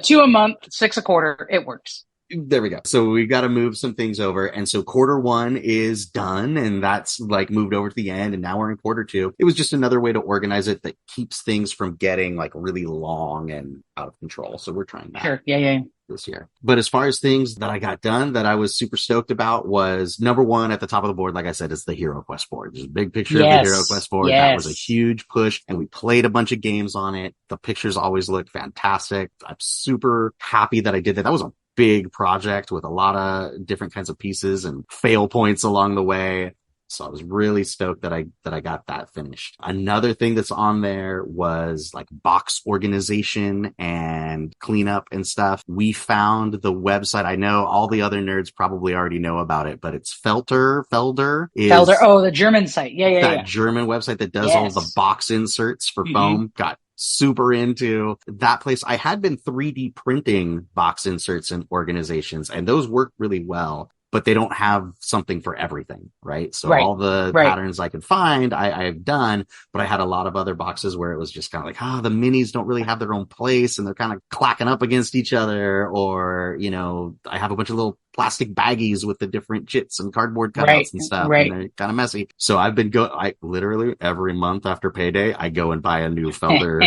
2 a month, 6 a quarter. It works. There we go. So we got to move some things over. And so quarter 1 is done, and that's like moved over to the end. And now we're in quarter 2. It was just another way to organize it that keeps things from getting like really long and out of control. So we're trying that. Sure. Yeah. This year. But as far as things that I got done that I was super stoked about was number 1 at the top of the board, like I said, is the Hero Quest board. There's a big picture of the Hero Quest board. That was a huge push, and we played a bunch of games on it. The pictures always look fantastic. I'm super happy that I did that. That was a big project with a lot of different kinds of pieces and fail points along the way. So I was really stoked that I got that finished. Another thing that's on there was like box organization and cleanup and stuff. We found the website. I know all the other nerds probably already know about it, but it's Felder. Oh, the German site. Yeah. German website that does all the box inserts for foam. Got super into that place. I had been 3D printing box inserts and organizations, and those work really well. but they don't have something for everything, right? So Right. all the Right. patterns I could find, I've done, but I had a lot of other boxes where it was just kind of like, the minis don't really have their own place and they're kind of clacking up against each other, or, I have a bunch of little plastic baggies with the different chits and cardboard cutouts and stuff, and they're kind of messy. So I've been I literally every month after payday, I go and buy a new Felder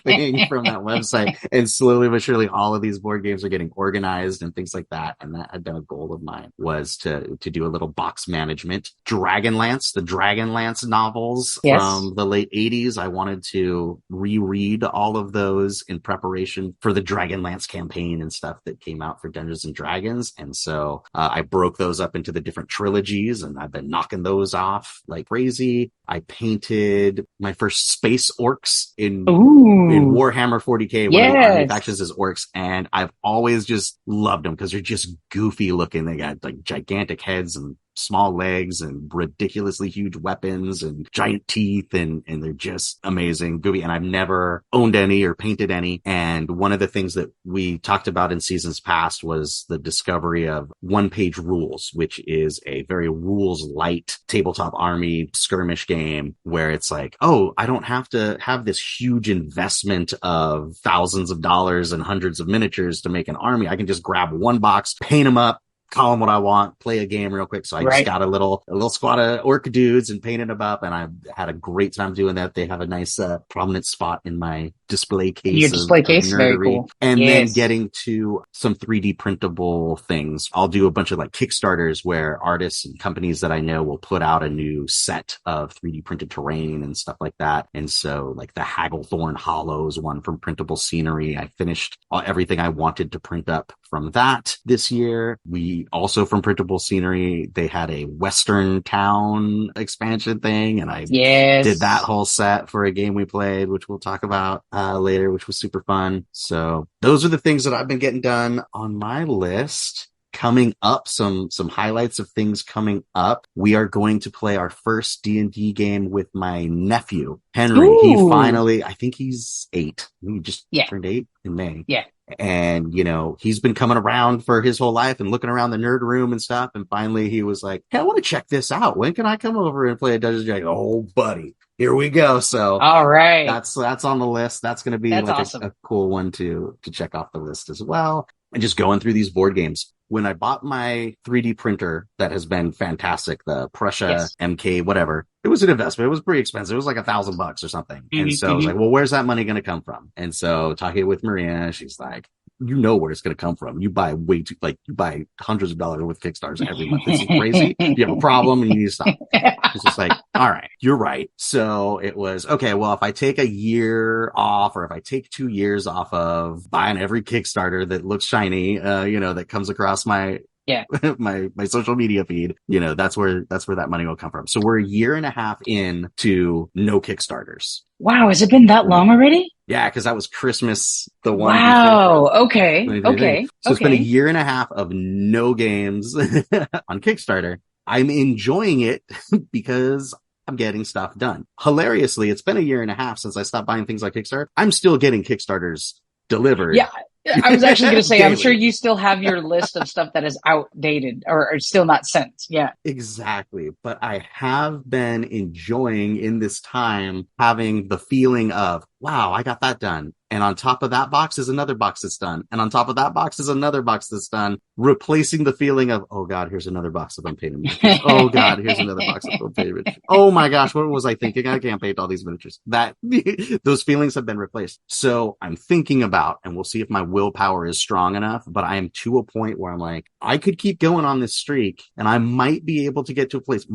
thing from that website, and slowly but surely all of these board games are getting organized and things like that. And that had been a goal of mine, was to do a little box management. The Dragonlance novels from the late 80s. I wanted to reread all of those in preparation for the Dragonlance campaign and stuff that came out for Dungeons and Dragons. And so I broke those up into the different trilogies, and I've been knocking those off like crazy. I painted my first space orcs in Warhammer 40K. One of the army factions is orcs, and I've always just loved them because they're just goofy looking. They got like gigantic heads and small legs and ridiculously huge weapons and giant teeth, and they're just amazing, goofy. And I've never owned any or painted any. And one of the things that we talked about in seasons past was the discovery of one-page rules, which is a very rules light tabletop army skirmish game where it's like, I don't have to have this huge investment of thousands of dollars and hundreds of miniatures to make an army. I can just grab one box, paint them up, call them what I want, play a game real quick. So I just got a little squad of orc dudes and painted them up, and I had a great time doing that. They have a nice prominent spot in my display case. Your display case, very cool. And then getting to some 3D printable things. I'll do a bunch of like Kickstarters where artists and companies that I know will put out a new set of 3D printed terrain and stuff like that. And so like the Hagglethorn Hollows one from Printable Scenery, I finished everything I wanted to print up from that this year. We also, from Printable Scenery, they had a Western Town expansion thing, and I did that whole set for a game we played, which we'll talk about later, which was super fun. So those are the things that I've been getting done on my list. Coming up, some highlights of things coming up. We are going to play our first D&D game with my nephew, Henry. Ooh. He finally, I think he's 8. He just turned 8 in May. Yeah. And, he's been coming around for his whole life and looking around the nerd room and stuff. And finally he was like, hey, I want to check this out. When can I come over and play a Dungeons & Dragons? Oh, buddy, here we go. So all right, that's on the list. That's going to be awesome. a cool one to check off the list as well. And just going through these board games. When I bought my 3D printer that has been fantastic, the Prussia MK, whatever, it was an investment. It was pretty expensive. It was like $1,000 or something. Mm-hmm, and so I was like, well, where's that money going to come from? And so talking with Maria, she's like, where it's going to come from. You buy you buy hundreds of dollars with Kickstarters every month. This is crazy. You have a problem and you need to stop. It's just like, all right, you're right. So it was, okay, well, if I take a year off, or if I take 2 years off of buying every Kickstarter that looks shiny, that comes across my my social media feed, that's where that money will come from. So we're a year and a half in to no Kickstarters. Wow, has it been that long already? Yeah, because that was Christmas, the one. Wow. Okay. So it's been a year and a half of no games on Kickstarter. I'm enjoying it because I'm getting stuff done. Hilariously, it's been a year and a half since I stopped buying things like Kickstarter. I'm still getting Kickstarters delivered. Yeah. I was actually going to say, I'm sure you still have your list of stuff that is outdated or still not sent. Yeah, exactly. But I have been enjoying in this time having the feeling of, wow, I got that done. And on top of that box is another box that's done. And on top of that box is another box that's done, replacing the feeling of, oh God, here's another box of unpainted miniatures. Oh God, here's another box of unpainted miniatures. Oh my gosh, what was I thinking? I can't paint all these miniatures. Those feelings have been replaced. So I'm thinking about, and we'll see if my willpower is strong enough, but I am to a point where I'm like, I could keep going on this streak and I might be able to get to a place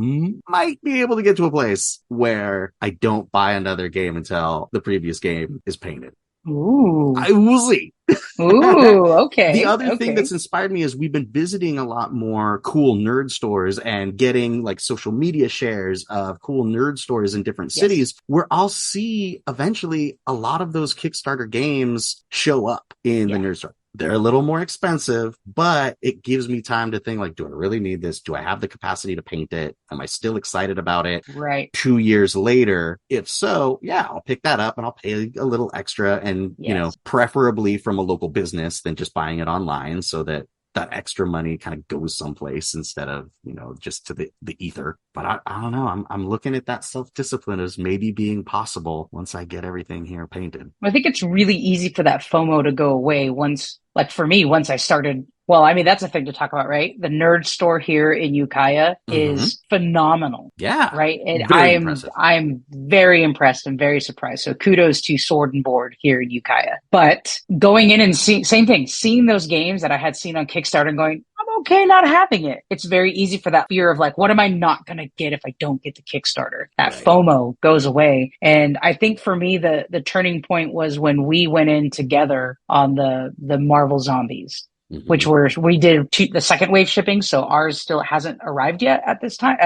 where I don't buy another game until the previous game is painted. Ooh. I will see. Ooh, okay. The other thing that's inspired me is we've been visiting a lot more cool nerd stores and getting like social media shares of cool nerd stores in different cities where I'll see eventually a lot of those Kickstarter games show up in the nerd store. They're a little more expensive, but it gives me time to think like, do I really need this? Do I have the capacity to paint it? Am I still excited about it? Right. 2 years later, if so, I'll pick that up and I'll pay a little extra and, preferably from a local business than just buying it online so that that extra money kind of goes someplace instead of, just to the ether. But I don't know. I'm looking at that self-discipline as maybe being possible once I get everything here painted. I think it's really easy for that FOMO to go away once, like for me, once I started. Well, I mean, that's a thing to talk about, right? The nerd store here in Ukiah is phenomenal. Yeah. Right. And Very impressive. I'm very impressed and very surprised. So kudos to Sword and Board here in Ukiah. But going in and seeing those games that I had seen on Kickstarter and going, I'm okay not having it. It's very easy for that fear of like, what am I not going to get if I don't get the Kickstarter? That FOMO goes away. And I think for me, the turning point was when we went in together on the Marvel Zombies. Which we did the second wave shipping, so ours still hasn't arrived yet at this time,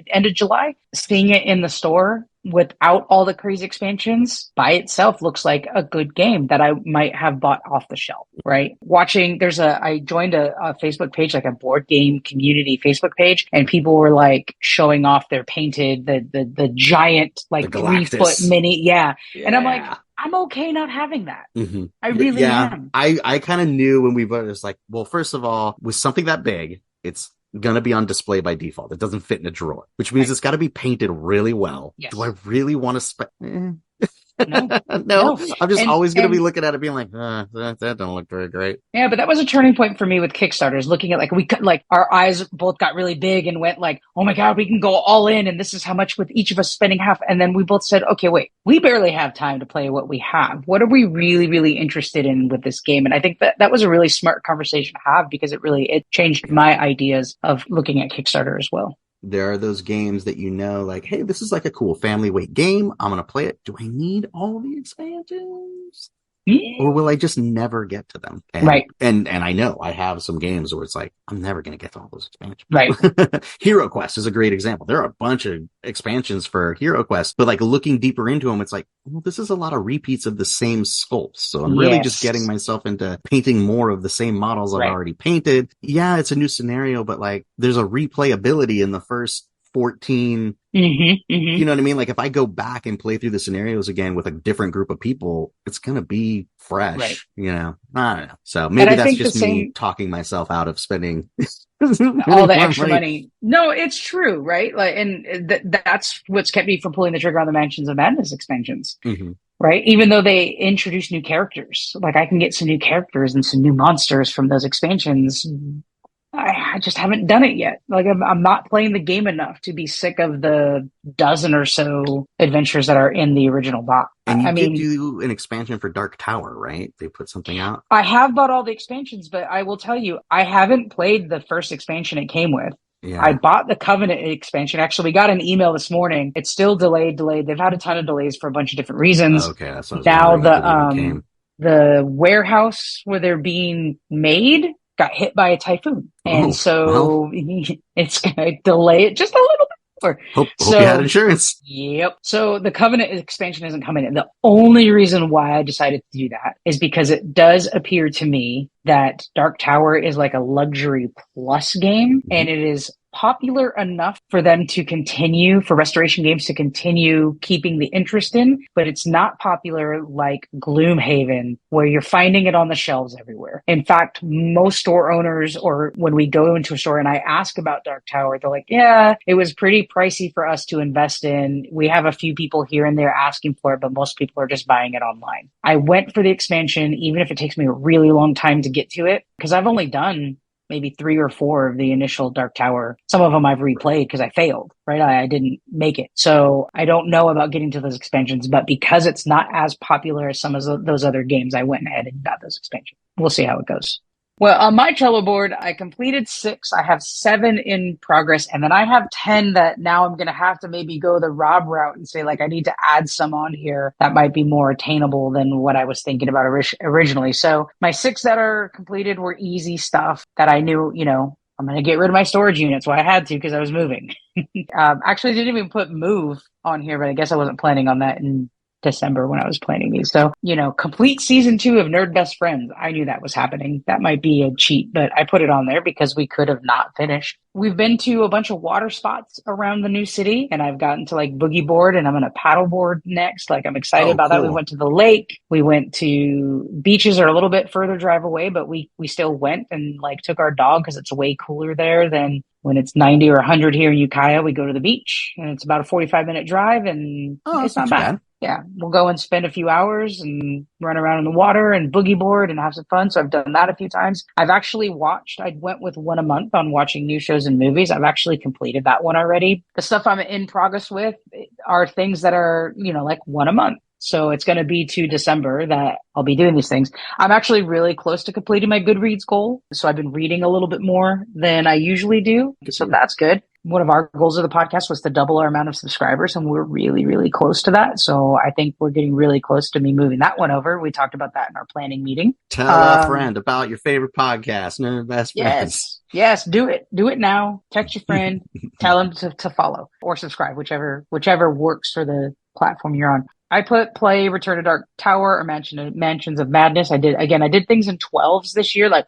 end of July. Seeing it in the store without all the crazy expansions by itself looks like a good game that I might have bought off the shelf, right? I joined a Facebook page, like a board game community Facebook page, and people were like showing off their painted, the giant, like 3-foot mini. Yeah. And I'm like, I'm okay not having that. I really am. I kind of knew when we voted, it's like, well, first of all, with something that big, it's going to be on display by default. It doesn't fit in a drawer, which means it's got to be painted really well. Yes. Do I really want to spend? No. I'm just always going to be looking at it being like, that don't look very great. Yeah, but that was a turning point for me with Kickstarters, looking at our eyes both got really big and went like, oh my God, we can go all in. And this is how much with each of us spending half. And then we both said, okay, wait, we barely have time to play what we have. What are we really, really interested in with this game? And I think that was a really smart conversation to have because it changed my ideas of looking at Kickstarter as well. There are those games that like, hey, this is like a cool family weight game. I'm going to play it. Do I need all the expansions? Or will I just never get to them? Right. And I know I have some games where it's like, I'm never going to get to all those expansions. Right. Hero Quest is a great example. There are a bunch of expansions for Hero Quest, but like looking deeper into them, it's like, well, this is a lot of repeats of the same sculpts. So I'm really just getting myself into painting more of the same models I've already painted. Yeah, it's a new scenario, but like there's a replayability in the first 14. You know what I mean? Like if I go back and play through the scenarios again with a different group of people, it's going to be fresh, I don't know. So maybe that's just me talking myself out of spending all the extra money. No, it's true. Right. Like, and that's what's kept me from pulling the trigger on the Mansions of Madness expansions. Right. Even though they introduce new characters, like I can get some new characters and some new monsters from those expansions. I just haven't done it yet. Like I'm not playing the game enough to be sick of the dozen or so adventures that are in the original box. And you did do an expansion for Dark Tower, right? They put something out. I have bought all the expansions, but I will tell you, I haven't played the first expansion it came with. Yeah. I bought the Covenant expansion. Actually, we got an email this morning. It's still delayed. They've had a ton of delays for a bunch of different reasons. Okay, that's what now the warehouse where they're being made got hit by a typhoon. And it's going to delay it just a little bit. Hope you had insurance. Yep. So the Covenant expansion isn't coming in. The only reason why I decided to do that is because it does appear to me that Dark Tower is like a luxury plus game, and it is popular enough for them to continue, for Restoration Games to continue keeping the interest in, but it's not popular like Gloomhaven, where you're finding it on the shelves everywhere. In fact, most store owners, or when we go into a store and I ask about Dark Tower, they're like, yeah, it was pretty pricey for us to invest in. We have a few people here and there asking for it, but most people are just buying it online. I went for the expansion, even if it takes me a really long time to get to it, because I've only done maybe 3 or 4 of the initial Dark Tower. Some of them I've replayed because I failed, right? I didn't make it. So I don't know about getting to those expansions, but because it's not as popular as some of those other games, I went ahead and got those expansions. We'll see how it goes. Well, on my Trello board, I completed 6. I have 7 in progress, and then I have 10 that now I'm going to have to maybe go the Rob route and say, like, I need to add some on here that might be more attainable than what I was thinking about originally. So my 6 that are completed were easy stuff that I knew, I'm going to get rid of my storage units. Well, I had to because I was moving. Actually, I didn't even put move on here, but I guess I wasn't planning on that. And December when I was planning these. So, complete season 2 of Nerd Best Friends. I knew that was happening. That might be a cheat, but I put it on there because we could have not finished. We've been to a bunch of water spots around the new city, and I've gotten to like boogie board, and I'm going to paddle board next. Like, I'm excited about that. We went to the lake. We went to beaches are a little bit further drive away, but we still went and like took our dog because it's way cooler there than when it's 90 or 100 here in Ukiah. We go to the beach, and it's about a 45-minute drive, and it's not bad. Yeah, we'll go and spend a few hours and run around in the water and boogie board and have some fun. So I've done that a few times. I've actually I went with one a month on watching new shows and movies. I've actually completed that one already. The stuff I'm in progress with are things that are, like one a month. So it's going to be to December that I'll be doing these things. I'm actually really close to completing my Goodreads goal. So I've been reading a little bit more than I usually do. So that's good. One of our goals of the podcast was to double our amount of subscribers, and we're really, really close to that. So I think we're getting really close to me moving that one over. We talked about that in our planning meeting. Tell a friend about your favorite podcast, Nerd Best Friends. Yes, do it. Do it now. Text your friend, tell them to follow or subscribe, whichever works for the platform you're on. I play Return to Dark Tower or Mansions of Madness. I did things in 12s this year, like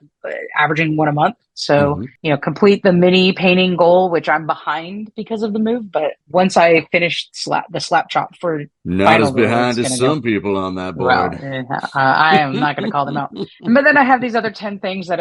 averaging one a month. So, complete the mini painting goal, which I'm behind because of the move. But once I finish the slap chop for not as behind as some people on that board. Well, I am not going to call them out. But then I have these other 10 things that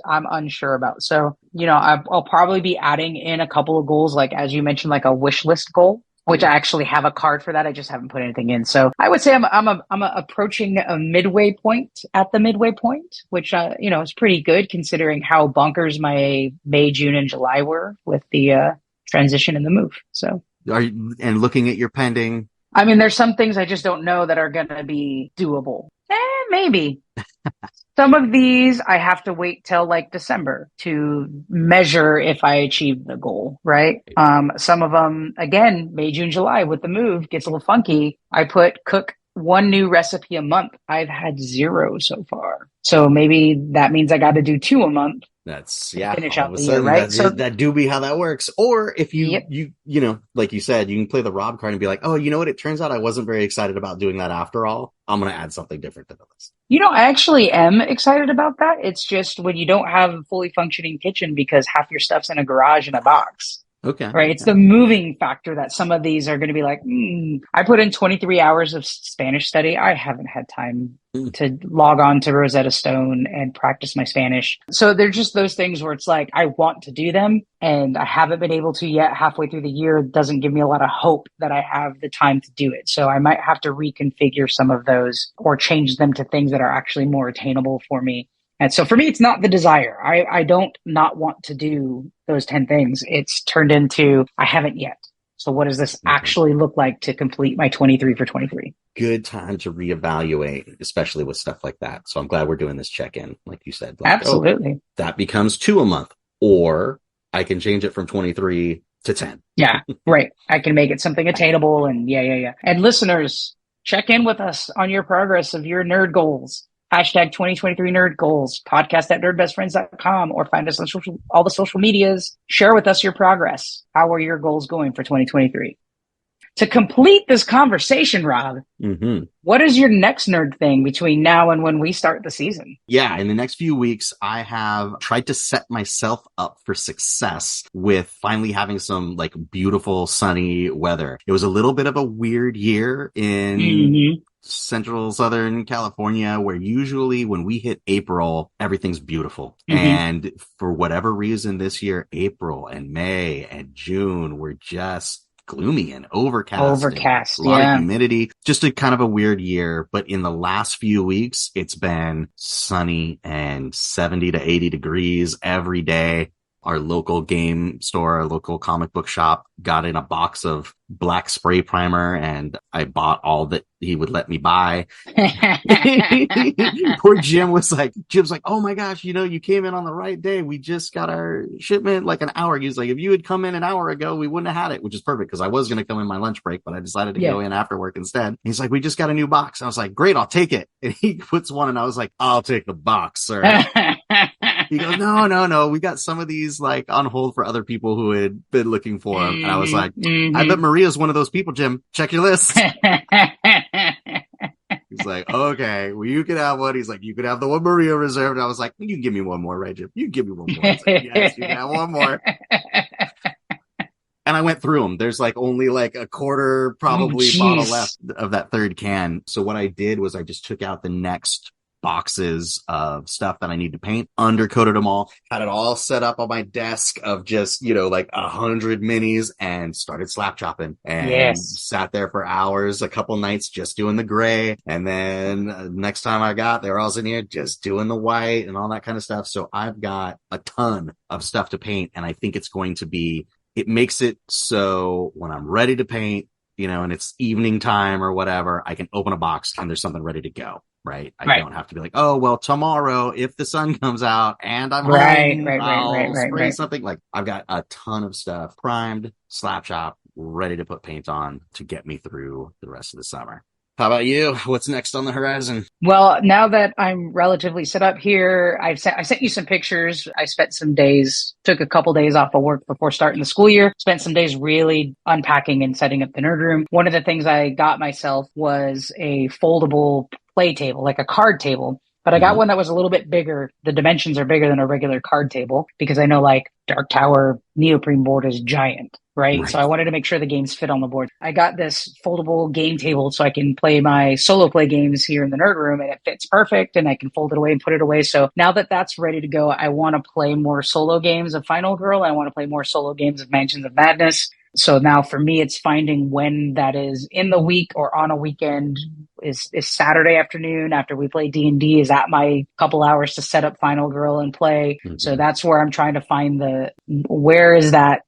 I'm unsure about. So, I'll probably be adding in a couple of goals, like as you mentioned, like a wish list goal, which I actually have a card for that. I just haven't put anything in. So I would say I'm approaching a midway point at the midway point, which, is pretty good considering how bonkers my May, June, and July were with the transition and the move. So and looking at your pending. I mean, there's some things I just don't know that are going to be doable. Maybe. Some of these I have to wait till like December to measure if I achieve the goal, right? Some of them, again, May, June, July with the move gets a little funky. I cook one new recipe a month. I've had 0 so far. So maybe that means I got to do 2 a month. That's finish out the year, right? So that do be how that works. Or if you like you said, you can play the Rob card and be like, oh, you know what? It turns out I wasn't very excited about doing that after all. I'm going to add something different to the list. I actually am excited about that. It's just when you don't have a fully functioning kitchen because half your stuff's in a garage in a box. Okay. Right. It's the moving factor that some of these are going to be like, I put in 23 hours of Spanish study. I haven't had time to log on to Rosetta Stone and practice my Spanish. So they're just those things where it's like, I want to do them and I haven't been able to yet. Halfway through the year doesn't give me a lot of hope that I have the time to do it. So I might have to reconfigure some of those or change them to things that are actually more attainable for me. And so for me, it's not the desire. I don't not want to do those 10 things. It's turned into, I haven't yet. So what does this actually look like to complete my 23 for 23? Good time to reevaluate, especially with stuff like that. So I'm glad we're doing this check-in, like you said. Like, absolutely. That becomes 2 a month, or I can change it from 23 to 10. Yeah, right. I can make it something attainable and yeah. And listeners, check in with us on your progress of your nerd goals. Hashtag 2023 nerd goals, podcast at nerdbestfriends.com, or find us on all the social medias. Share with us your progress. How are your goals going for 2023? To complete this conversation, Rob, what is your next nerd thing between now and when we start the season? Yeah, in the next few weeks, I have tried to set myself up for success with finally having some like beautiful sunny weather. It was a little bit of a weird year in Central Southern California, where usually when we hit April, everything's beautiful. And for whatever reason this year, April and May and June were just gloomy and overcast. A lot of humidity. Just a kind of a weird year. But in the last few weeks, it's been sunny and 70 to 80 degrees every day. Our local game store, our local comic book shop got in a box of black spray primer, and I bought all that he would let me buy. Poor Jim's like, oh my gosh, you came in on the right day. We just got our shipment like an hour. He's like, if you had come in an hour ago, we wouldn't have had it, which is perfect because I was going to come in my lunch break, but I decided to go in after work instead. He's like, we just got a new box. I was like, great, I'll take it. And he puts one, and I was like, I'll take the box, sir. He goes, no. We got some of these like on hold for other people who had been looking for them. And I was like, I bet Maria's one of those people, Jim. Check your list. He's like, okay, well, you can have one. He's like, you can have the one Maria reserved. And I was like, you can give me one more, right, Jim? You can give me one more. I was like, yes, you can have one more. And I went through them. There's like only like a quarter probably bottle left of that third can. So what I did was I just took out the next boxes of stuff that I need to paint, undercoated them all, had it all set up on my desk of just, like 100 minis, and started slap chopping and sat there for hours, a couple nights just doing the gray. And then next time they were all in here just doing the white and all that kind of stuff. So I've got a ton of stuff to paint, and I think it makes it so when I'm ready to paint, and it's evening time or whatever, I can open a box and there's something ready to go. Right. I don't have to be like, oh, well, tomorrow, if the sun comes out and I'm home, I'll spray something. Like, I've got a ton of stuff primed, slap chop, ready to put paint on to get me through the rest of the summer. How about you? What's next on the horizon? Well, now that I'm relatively set up here, I sent you some pictures. I spent some days, took a couple days off of work before starting the school year, spent some days really unpacking and setting up the nerd room. One of the things I got myself was a foldable play table, like a card table. But I got one that was a little bit bigger. The dimensions are bigger than a regular card table because I know like Dark Tower neoprene board is giant, right? So I wanted to make sure the games fit on the board. I got this foldable game table so I can play my solo play games here in the nerd room, and it fits perfect, and I can fold it away and put it away. So now that that's ready to go, I want to play more solo games of Final Girl. I want to play more solo games of Mansions of Madness. So now for me, it's finding when that is in the week or on a weekend. Is Saturday afternoon after we play D&D, is that my couple hours to set up Final Girl and play? So that's where I'm trying to find where does that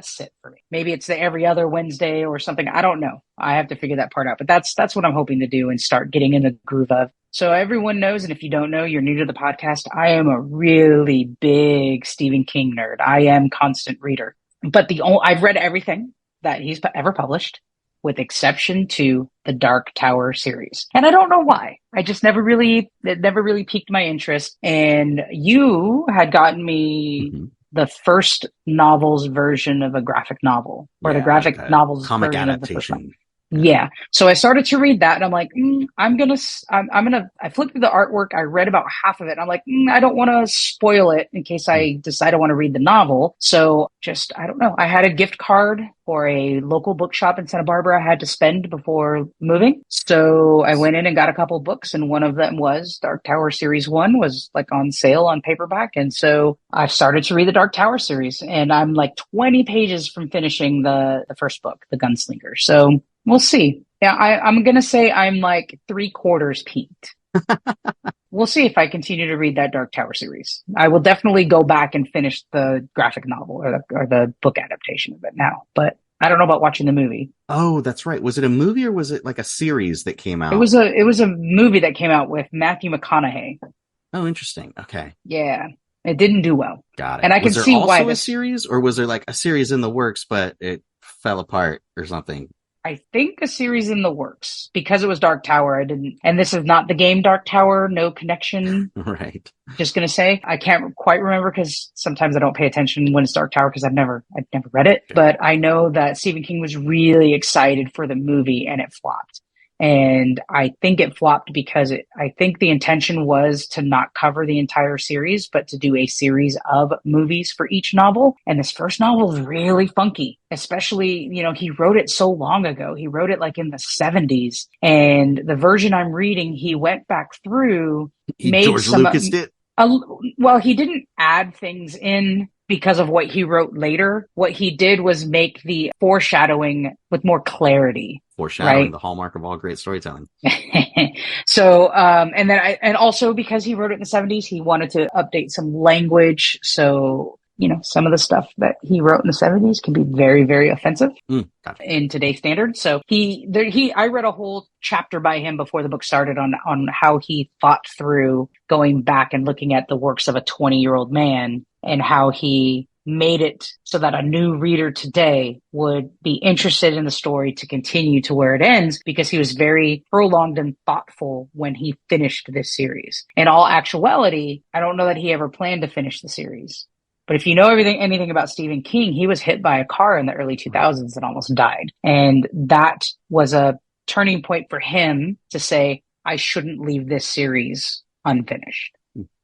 sit for me? Maybe it's the every other Wednesday or something. I don't know. I have to figure that part out, but that's what I'm hoping to do and start getting in the groove of. So everyone knows, and if you don't know, you're new to the podcast, I am a really big Stephen King nerd. I am constant reader. But I've read everything that he's ever published, with exception to the Dark Tower series. And I don't know why. It never really piqued my interest. And you had gotten me the first novel's version of a graphic novel, or the graphic novel's comic version adaptation. Of the first one. Yeah. So I started to read that and I'm like, I flipped through the artwork. I read about half of it. And I'm like, I don't want to spoil it in case I decide I want to read the novel. So I don't know. I had a gift card for a local bookshop in Santa Barbara I had to spend before moving. So I went in and got a couple books, and one of them was Dark Tower Series 1 was like on sale on paperback. And so I started to read the Dark Tower series, and I'm like 20 pages from finishing the first book, The Gunslinger. So we'll see. Yeah, I'm going to say I'm like 3/4 peaked. We'll see if I continue to read that Dark Tower series. I will definitely go back and finish the graphic novel or the book adaptation of it now. But I don't know about watching the movie. Oh, that's right. Was it a movie or was it like a series that came out? It was a movie that came out with Matthew McConaughey. Oh, interesting. Okay. Yeah. It didn't do well. Got it. And I can see why. Was there also a series, or was there like a series in the works, but it fell apart or something? I think a series in the works because it was Dark Tower. And this is not the game Dark Tower, no connection. Right. Just going to say, I can't quite remember because sometimes I don't pay attention when it's Dark Tower because I've never read it. But I know that Stephen King was really excited for the movie and it flopped. And I think it flopped because I think the intention was to not cover the entire series, but to do a series of movies for each novel. And this first novel is really funky, especially, he wrote it so long ago. He wrote it like in the 70s. And the version I'm reading, he went back through, George Lucas did. Well, he didn't add things in because of what he wrote later. What he did was make the foreshadowing with more clarity. Foreshadowing, right? The hallmark of all great storytelling. So, and also because he wrote it in the 70s, he wanted to update some language. So, some of the stuff that he wrote in the 70s can be very, very offensive in today's standards. So I read a whole chapter by him before the book started on how he thought through going back and looking at the works of a 20-year-old man and how he made it so that a new reader today would be interested in the story to continue to where it ends, because he was very prolonged and thoughtful when he finished this series. In all actuality, I don't know that he ever planned to finish the series. But if you know anything about Stephen King, he was hit by a car in the early 2000s and almost died. And that was a turning point for him to say, I shouldn't leave this series unfinished.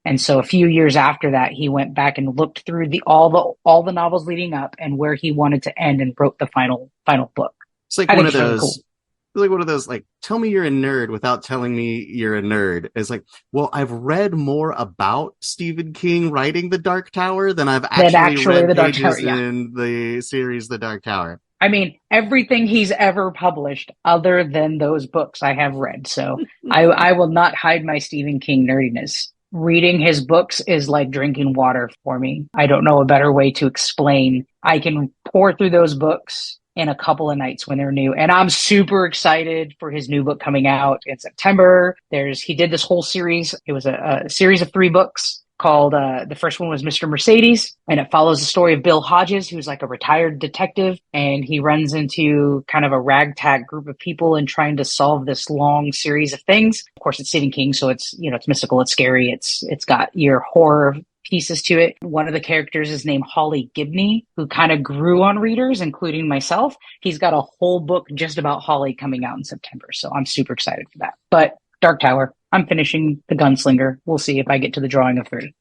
And so a few years after that, he went back and looked through all the novels leading up and where he wanted to end and wrote the final book. It's like one of those, really cool. Like one of those, like, tell me you're a nerd without telling me you're a nerd. It's like, well, I've read more about Stephen King writing The Dark Tower than I've actually read pages in the series The Dark Tower. I mean, everything he's ever published other than those books I have read. So I will not hide my Stephen King nerdiness. Reading his books is like drinking water for me. I don't know a better way to explain. I can pour through those books in a couple of nights when they're new. And I'm super excited for his new book coming out in September. He did this whole series. It was a series of 3 books called, the first one was Mr. Mercedes, and it follows the story of Bill Hodges, who's like a retired detective, and he runs into kind of a ragtag group of people and trying to solve this long series of things. Of course, it's Stephen King, so it's mystical, it's scary, it's got your horror pieces to it. One of the characters is named Holly Gibney, who kind of grew on readers, including myself. He's got a whole book just about Holly coming out in September, so I'm super excited for that. But Dark Tower, I'm finishing The Gunslinger. We'll see if I get to the drawing of 3.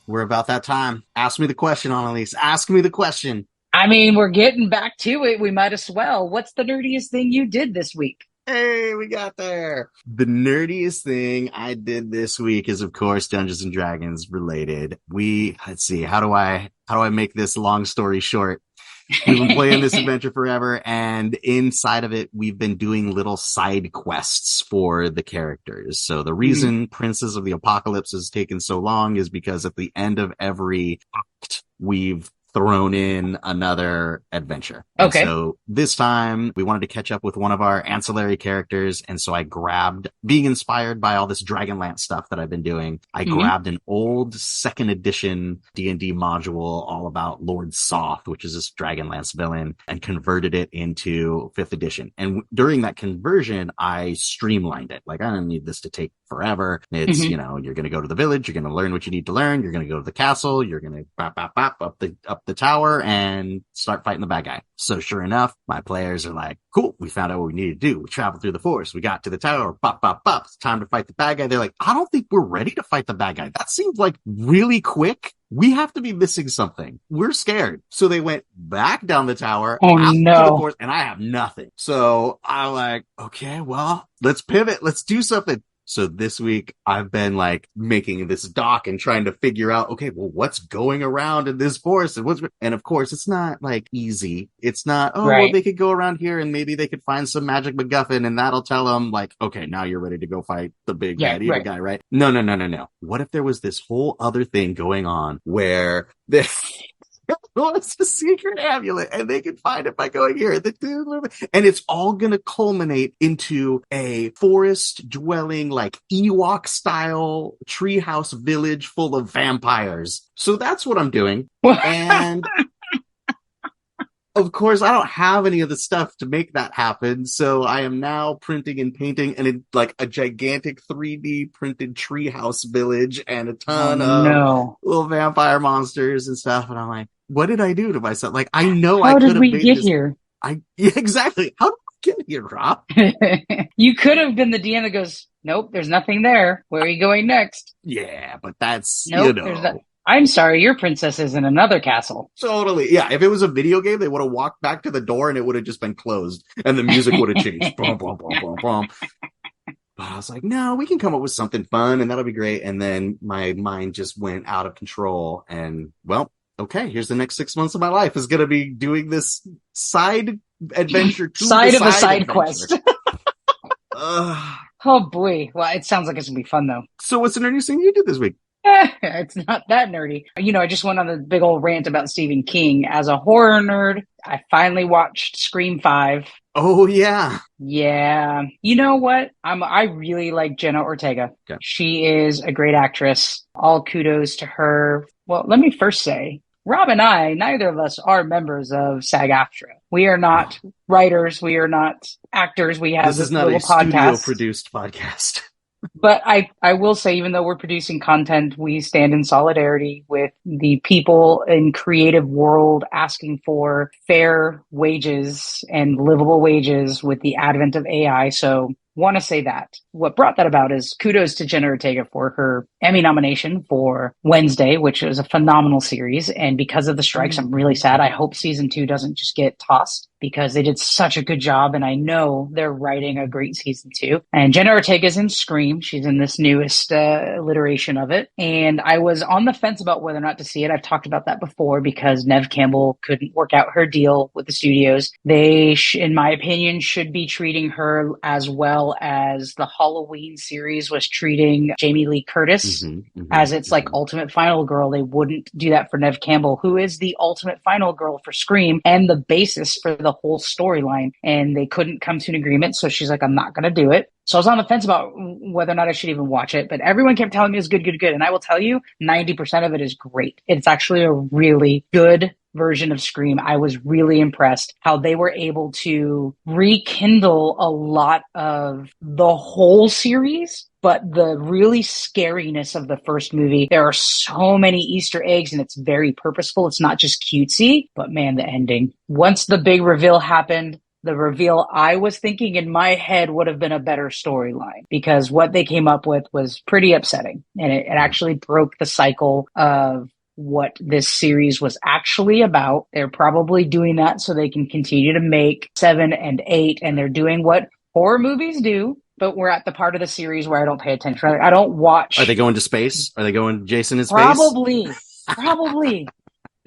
We're about that time. Ask me the question, Annalise. Ask me the question. I mean, we're getting back to it. We might as well. What's the nerdiest thing you did this week? Hey, we got there. The nerdiest thing I did this week is, of course, Dungeons and Dragons related. Let's see, how do I make this long story short? We've been playing this adventure forever, and inside of it, we've been doing little side quests for the characters. So the reason Princes of the Apocalypse has taken so long is because at the end of every act, we've thrown in another adventure. Okay. And so this time we wanted to catch up with one of our ancillary characters. And so I grabbed, being inspired by all this Dragonlance stuff that I've been doing, I grabbed an old 2nd edition D&D module all about Lord Soth, which is this Dragonlance villain, and converted it into 5th edition. And during that conversion, I streamlined it. Like, I don't need this to take forever. It's, you're going to go to the village. You're going to learn what you need to learn. You're going to go to the castle. You're going to up the tower and start fighting the bad guy. So sure enough, my players are like, cool, we found out what we needed to do. We traveled through the forest. We got to the tower. Bop, bop, bop. It's time to fight the bad guy. They're like, I don't think we're ready to fight the bad guy. That seems like really quick. We have to be missing something. We're scared. So they went back down the tower. Oh, no. To the forest, and I have nothing. So I'm like, okay, well, let's pivot. Let's do something. So this week I've been like making this dock and trying to figure out, okay, well, what's going around in this forest and of course it's not like easy. It's not, well, they could go around here and maybe they could find some magic MacGuffin and that'll tell them like, okay, now you're ready to go fight the big bad evil guy, right? No. What if there was this whole other thing going on where it's a secret amulet and they can find it by going here. And it's all going to culminate into a forest dwelling, like Ewok style treehouse village full of vampires. So that's what I'm doing. And of course, I don't have any of the stuff to make that happen. So I am now printing and painting and like a gigantic 3D printed treehouse village and a ton of little vampire monsters and stuff. And I'm like, what did I do to myself? Like, I know I could have made this. How did we get here? Yeah, exactly. How did we get here, Rob? You could have been the DM that goes, nope, there's nothing there. Where are you going next? Yeah, but that's, I'm sorry, your princess is in another castle. Totally. Yeah, if it was a video game, they would have walked back to the door and it would have just been closed and the music would have changed. Boom, boom, boom, boom, boom. was like, no, we can come up with something fun and that'll be great. And then my mind just went out of control and well, okay, here's the next 6 months of my life is going to be doing this side adventure to side the of a side adventure. quest. Oh boy. Well, it sounds like it's gonna be fun though. So what's the nerdiest thing you did this week? It's not that nerdy. I just went on a big old rant about Stephen King. As a horror nerd, I finally watched Scream 5. Oh yeah. Yeah. You know what? I really like Jenna Ortega. Okay. She is a great actress. All kudos to her. Well, let me first say, Rob and I, neither of us are members of SAG-AFTRA. We are not writers. We are not actors. We have This is not little a studio podcast. produced podcast. But I will say, even though we're producing content, we stand in solidarity with the people in creative world asking for fair wages and livable wages with the advent of AI. So want to say that. What brought that about is kudos to Jenna Ortega for her Emmy nomination for Wednesday, which was a phenomenal series. And because of the strikes, I'm really sad. I hope season 2 doesn't just get tossed because they did such a good job. And I know they're writing a great season 2. And Jenna Ortega's in Scream. She's in this newest iteration of it. And I was on the fence about whether or not to see it. I've talked about that before because Neve Campbell couldn't work out her deal with the studios. They, in my opinion, should be treating her as well as the Halloween series was treating Jamie Lee Curtis as its like ultimate final girl. They wouldn't do that for Neve Campbell, who is the ultimate final girl for Scream and the basis for the whole storyline. And they couldn't come to an agreement. So she's like, I'm not going to do it. So I was on the fence about whether or not I should even watch it, but everyone kept telling me it's good, good, good. And I will tell you, 90% of it is great. It's actually a really good version of Scream. I was really impressed how they were able to rekindle a lot of the whole series, but the really scariness of the first movie. There are so many Easter eggs and it's very purposeful. It's not just cutesy, but man, the ending. Once the big reveal happened, the reveal I was thinking in my head would have been a better storyline because what they came up with was pretty upsetting. And it actually broke the cycle of what this series was actually about. They're probably doing that so they can continue to make 7 and 8. And they're doing what horror movies do. But we're at the part of the series where I don't pay attention. I don't watch. Are they going to space? Are they going Jason in space? Probably.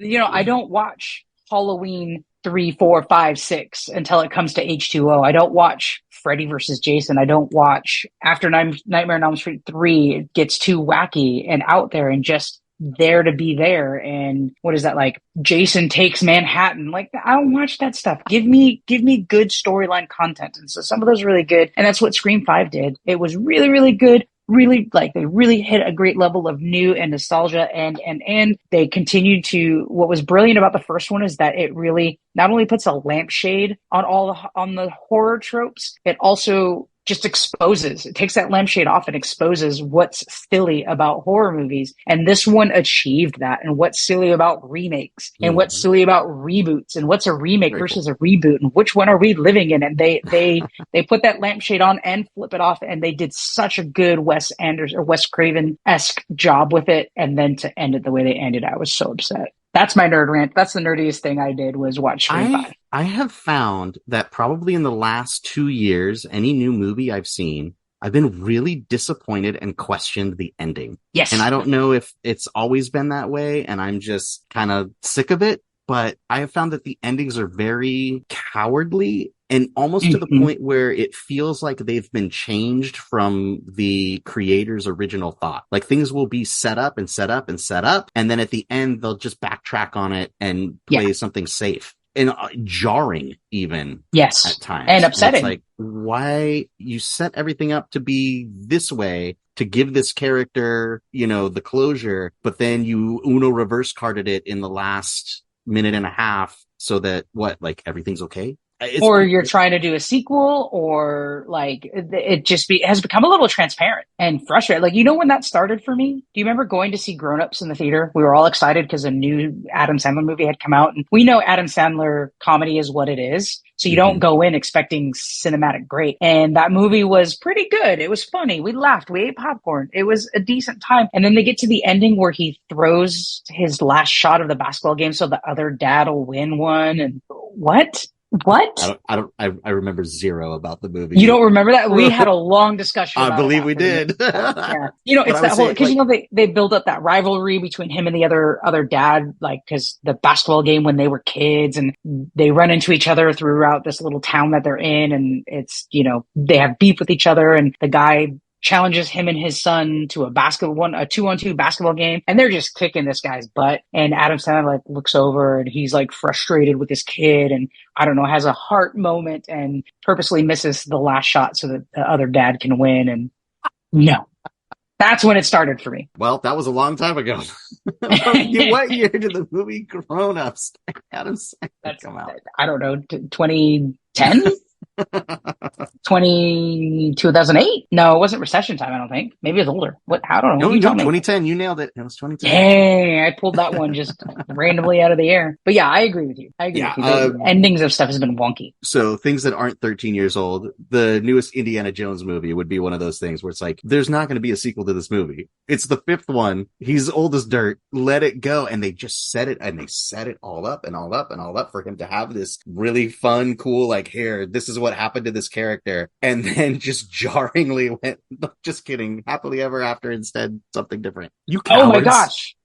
I don't watch Halloween 3, 4, 5, 6 until it comes to H2O. I don't watch Freddy versus Jason. I don't watch after Nightmare on Elm Street 3. It gets too wacky and out there and just there to be there. And what is that like? Jason Takes Manhattan. Like, I don't watch that stuff. Give me good storyline content. And so some of those are really good. And that's what Scream 5 did. It was really, really good. Really, like, they really hit a great level of new and nostalgia, and they continued to. What was brilliant about the first one is that it really not only puts a lampshade on the horror tropes, it also just exposes. It takes that lampshade off and exposes what's silly about horror movies. And this one achieved that. And what's silly about remakes and what's silly about reboots and what's a remake versus a reboot and which one are we living in? And they put that lampshade on and flip it off. And they did such a good Wes Anderson or Wes Craven-esque job with it. And then to end it the way they ended, I was so upset. That's my nerd rant. That's the nerdiest thing I did was watch Scream 5. I have found that probably in the last 2 years, any new movie I've seen, I've been really disappointed and questioned the ending. Yes. And I don't know if it's always been that way and I'm just kind of sick of it, but I have found that the endings are very cowardly and almost to the point where it feels like they've been changed from the creator's original thought. Like things will be set up and set up and set up. And then at the end, they'll just backtrack on it and play something safe and jarring even. Yes. At times. And upsetting. And it's like, why you set everything up to be this way to give this character, the closure, but then you Uno reverse carded it in the last minute and a half so that everything's okay? Or you're trying to do a sequel, or like it just has become a little transparent and frustrating. Like, when that started for me? Do you remember going to see Grown Ups in the theater? We were all excited because a new Adam Sandler movie had come out, and we know Adam Sandler comedy is what it is. So you don't go in expecting cinematic great. And that movie was pretty good. It was funny. We laughed. We ate popcorn. It was a decent time. And then they get to the ending where he throws his last shot of the basketball game so the other dad will win one. And what? What? I remember zero about the movie. You don't remember that? We had a long discussion I about believe it we did. yeah. You know, But it's I that was whole, saying, because like, you know, they build up that rivalry between him and the other dad, like, because the basketball game when they were kids, and they run into each other throughout this little town that they're in, and it's, you know, they have beef with each other, and the guy challenges him and his son to a 2-on-2 basketball game, and they're just kicking this guy's butt. And Adam Sandler like looks over and he's like frustrated with his kid, and I don't know, has a heart moment and purposely misses the last shot so that the other dad can win. And no, that's when it started for me. well, that was a long time ago. What year did the movie Grown Ups Adam Sandler come out? I don't know, 2010? 2008? No, it wasn't recession time, I don't think. Maybe it was older. What? I don't know. No, You tell me. 2010. You nailed it. It was 2010. Dang, I pulled that one just randomly out of the air. But yeah, I agree with you. The endings of stuff has been wonky. So things that aren't 13 years old, the newest Indiana Jones movie would be one of those things where it's like, there's not going to be a sequel to this movie. It's the fifth one. He's old as dirt. Let it go. And they just set it, and they set it all up and all up and all up for him to have this really fun, cool, like, here, this is what happened to this character. And then just jarringly went, just kidding, happily ever after, instead something different. You cowards. Oh my gosh.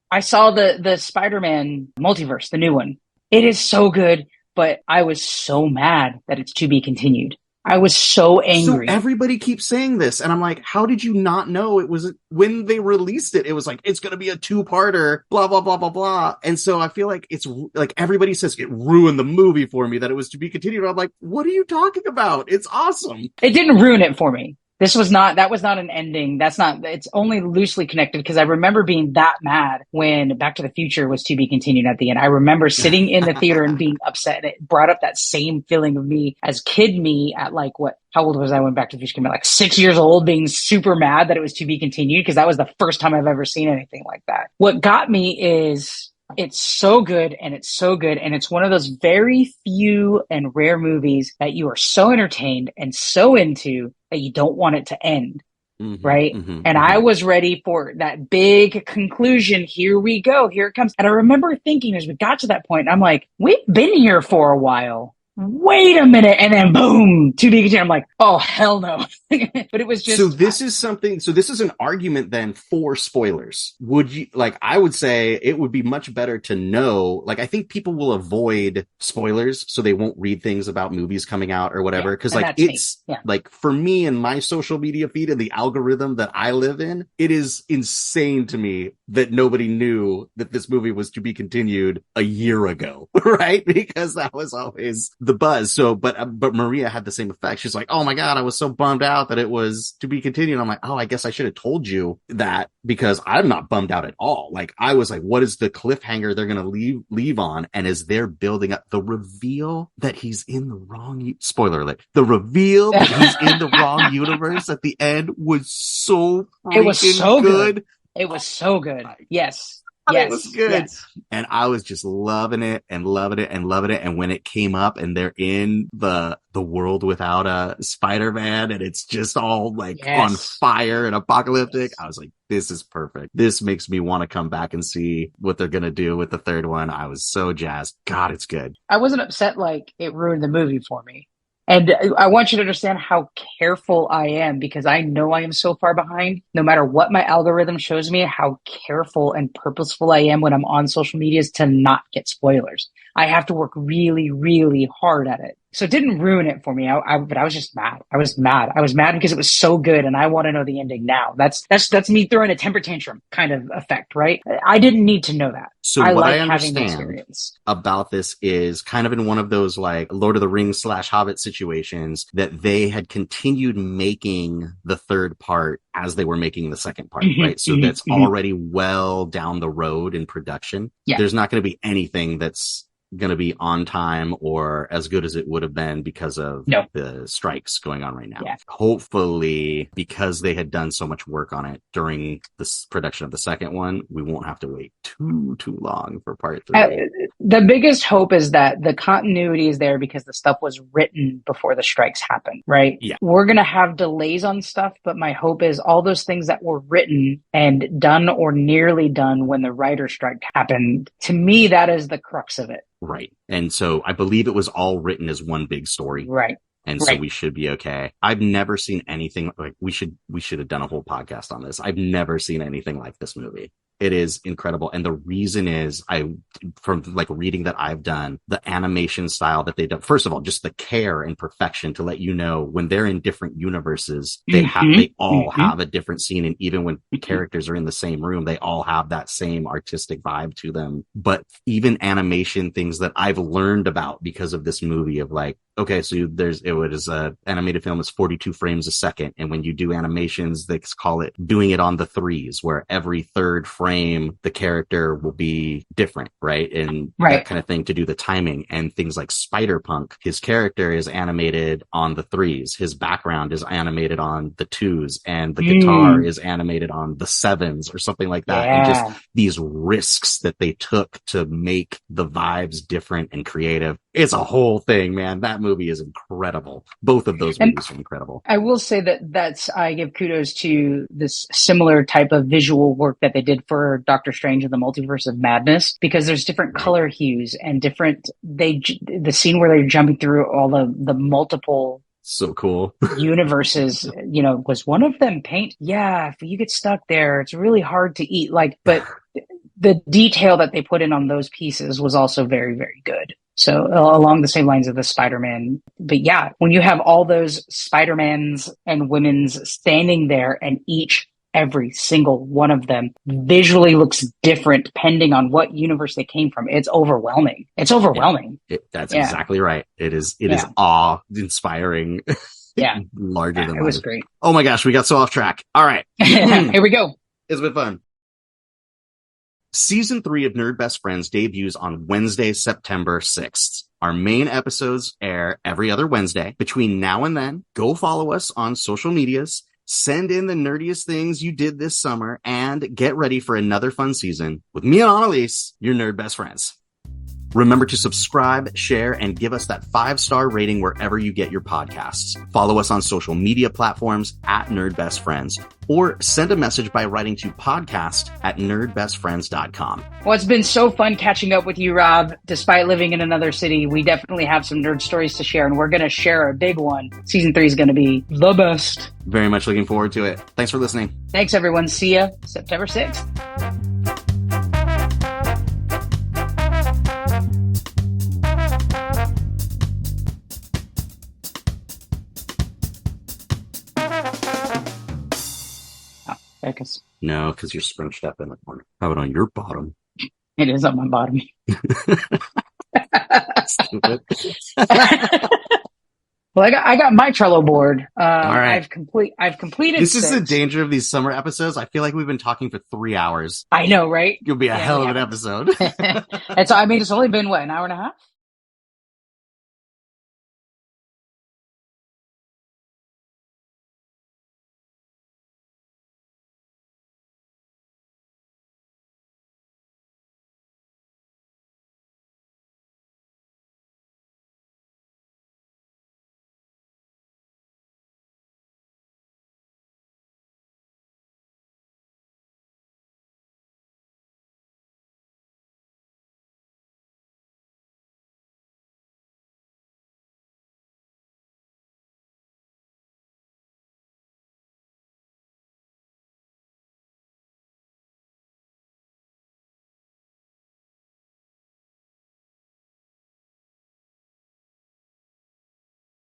I saw the Spider-Man multiverse, the new one. It is so good, but I was so mad that it's to be continued. I was so angry. So everybody keeps saying this, and I'm like, how did you not know it was when they released it? It was like, it's going to be a 2-parter, blah, blah, blah, blah, blah. And so I feel like it's like everybody says it ruined the movie for me, that it was to be continued. I'm like, what are you talking about? It's awesome. It didn't ruin it for me. That was not an ending. It's only loosely connected because I remember being that mad when Back to the Future was to be continued at the end. I remember sitting in the theater and being upset. And it brought up that same feeling of me as kid me at like how old was I when Back to the Future came out? Like 6 years old, being super mad that it was to be continued because that was the first time I've ever seen anything like that. What got me is it's so good, and it's so good, and it's one of those very few and rare movies that you are so entertained and so into that you don't want it to end. Right? And I was ready for that big conclusion. Here we go. Here it comes. And I remember thinking as we got to that point, I'm like, we've been here for a while. Wait a minute. And then boom, to be continued. I'm like, oh, hell no. But it was just. So this is an argument then for spoilers. I would say it would be much better to know, like, I think people will avoid spoilers so they won't read things about movies coming out or whatever. Cause like like for me and my social media feed and the algorithm that I live in, it is insane to me that nobody knew that this movie was to be continued a year ago. Right? Because that was always the buzz. So, but Maria had the same effect. She's like, oh my God, I was so bummed out that it was to be continued. I'm like, oh, I guess I should have told you that, because I'm not bummed out at all. Like, I was like, what is the cliffhanger they're going to leave on? And as they're building up the reveal that he's in the wrong, spoiler alert, the reveal that he's in the wrong universe at the end was so good. It was so good. Yes. It was good. Yes. And I was just loving it and loving it and loving it. And when it came up and they're in the world without a Spider-Man and it's just all like on fire and apocalyptic, I was like, this is perfect. This makes me want to come back and see what they're going to do with the third one. I was so jazzed. God, it's good. I wasn't upset like it ruined the movie for me. And I want you to understand how careful I am, because I know I am so far behind. No matter what my algorithm shows me, how careful and purposeful I am when I'm on social media is to not get spoilers. I have to work really, really hard at it. So it didn't ruin it for me. But I was just mad. I was mad because it was so good and I want to know the ending now. That's me throwing a temper tantrum kind of effect, right? I didn't need to know that. So what I understand about this is kind of in one of those like Lord of the Rings / Hobbit situations that they had continued making the third part as they were making the second part, right? So that's already well down the road in production. Yeah. There's not going to be anything that's going to be on time or as good as it would have been because of the strikes going on right now. Yeah. Hopefully, because they had done so much work on it during the production of the second one, we won't have to wait too long for part 3. The biggest hope is that the continuity is there because the stuff was written before the strikes happened, right? Yeah. We're going to have delays on stuff, but my hope is all those things that were written and done or nearly done when the writer's strike happened, to me, that is the crux of it. Right. And so I believe it was all written as one big story. Right. And so we should be okay. I've never seen anything like we should have done a whole podcast on this. I've never seen anything like this movie. It is incredible. And the reason is from like reading that I've done, the animation style that they've done, first of all, just the care and perfection to let you know when they're in different universes, they all have a different scene. And even when characters are in the same room, they all have that same artistic vibe to them. But even animation things that I've learned about because of this movie of like, okay, so it was a animated film is 42 frames a second. And when you do animations, they call it doing it on the threes, where every third frame, the character will be different, right? And that kind of thing to do the timing. And things like Spider-Punk, his character is animated on the threes. His background is animated on the twos, and the guitar is animated on the sevens or something like that. And just these risks that they took to make the vibes different and creative. It's a whole thing, man. That movie is incredible. Both of those movies are incredible. I will say I give kudos to this similar type of visual work that they did for Doctor Strange and the Multiverse of Madness, because there's different color hues and the scene where they're jumping through all the multiple so cool universes, was one of them paint? Yeah, if you get stuck there, it's really hard to eat. But the detail that they put in on those pieces was also very, very good. So along the same lines of the Spider-Man. But yeah, when you have all those Spider-Mans and women's standing there and every single one of them visually looks different depending on what universe they came from. It's overwhelming. That's exactly right. It is awe-inspiring. Yeah. Larger than life. It was great. Oh my gosh, we got so off track. All right. Here we go. It's been fun. Season 3 of Nerd Best Friends debuts on Wednesday, September 6th. Our main episodes air every other Wednesday. Between now and then, go follow us on social medias, send in the nerdiest things you did this summer, and get ready for another fun season with me and Annalise, your Nerd Best Friends. Remember to subscribe, share, and give us that 5-star rating wherever you get your podcasts. Follow us on social media platforms at Nerd Best Friends, or send a message by writing to podcast@nerdbestfriends.com. Well, it's been so fun catching up with you, Rob. Despite living in another city, we definitely have some nerd stories to share, and we're going to share a big one. Season 3 is going to be the best. Very much looking forward to it. Thanks for listening. Thanks, everyone. See ya September 6th. No, because you're scrunched up in the corner. How about on your bottom? It is on my bottom. Stupid. Well, I got my Trello board. All right. I've completed. This is the danger of these summer episodes. I feel like we've been talking for 3 hours. I know, right? It'll be a hell of an episode. And so, it's only been an hour and a half?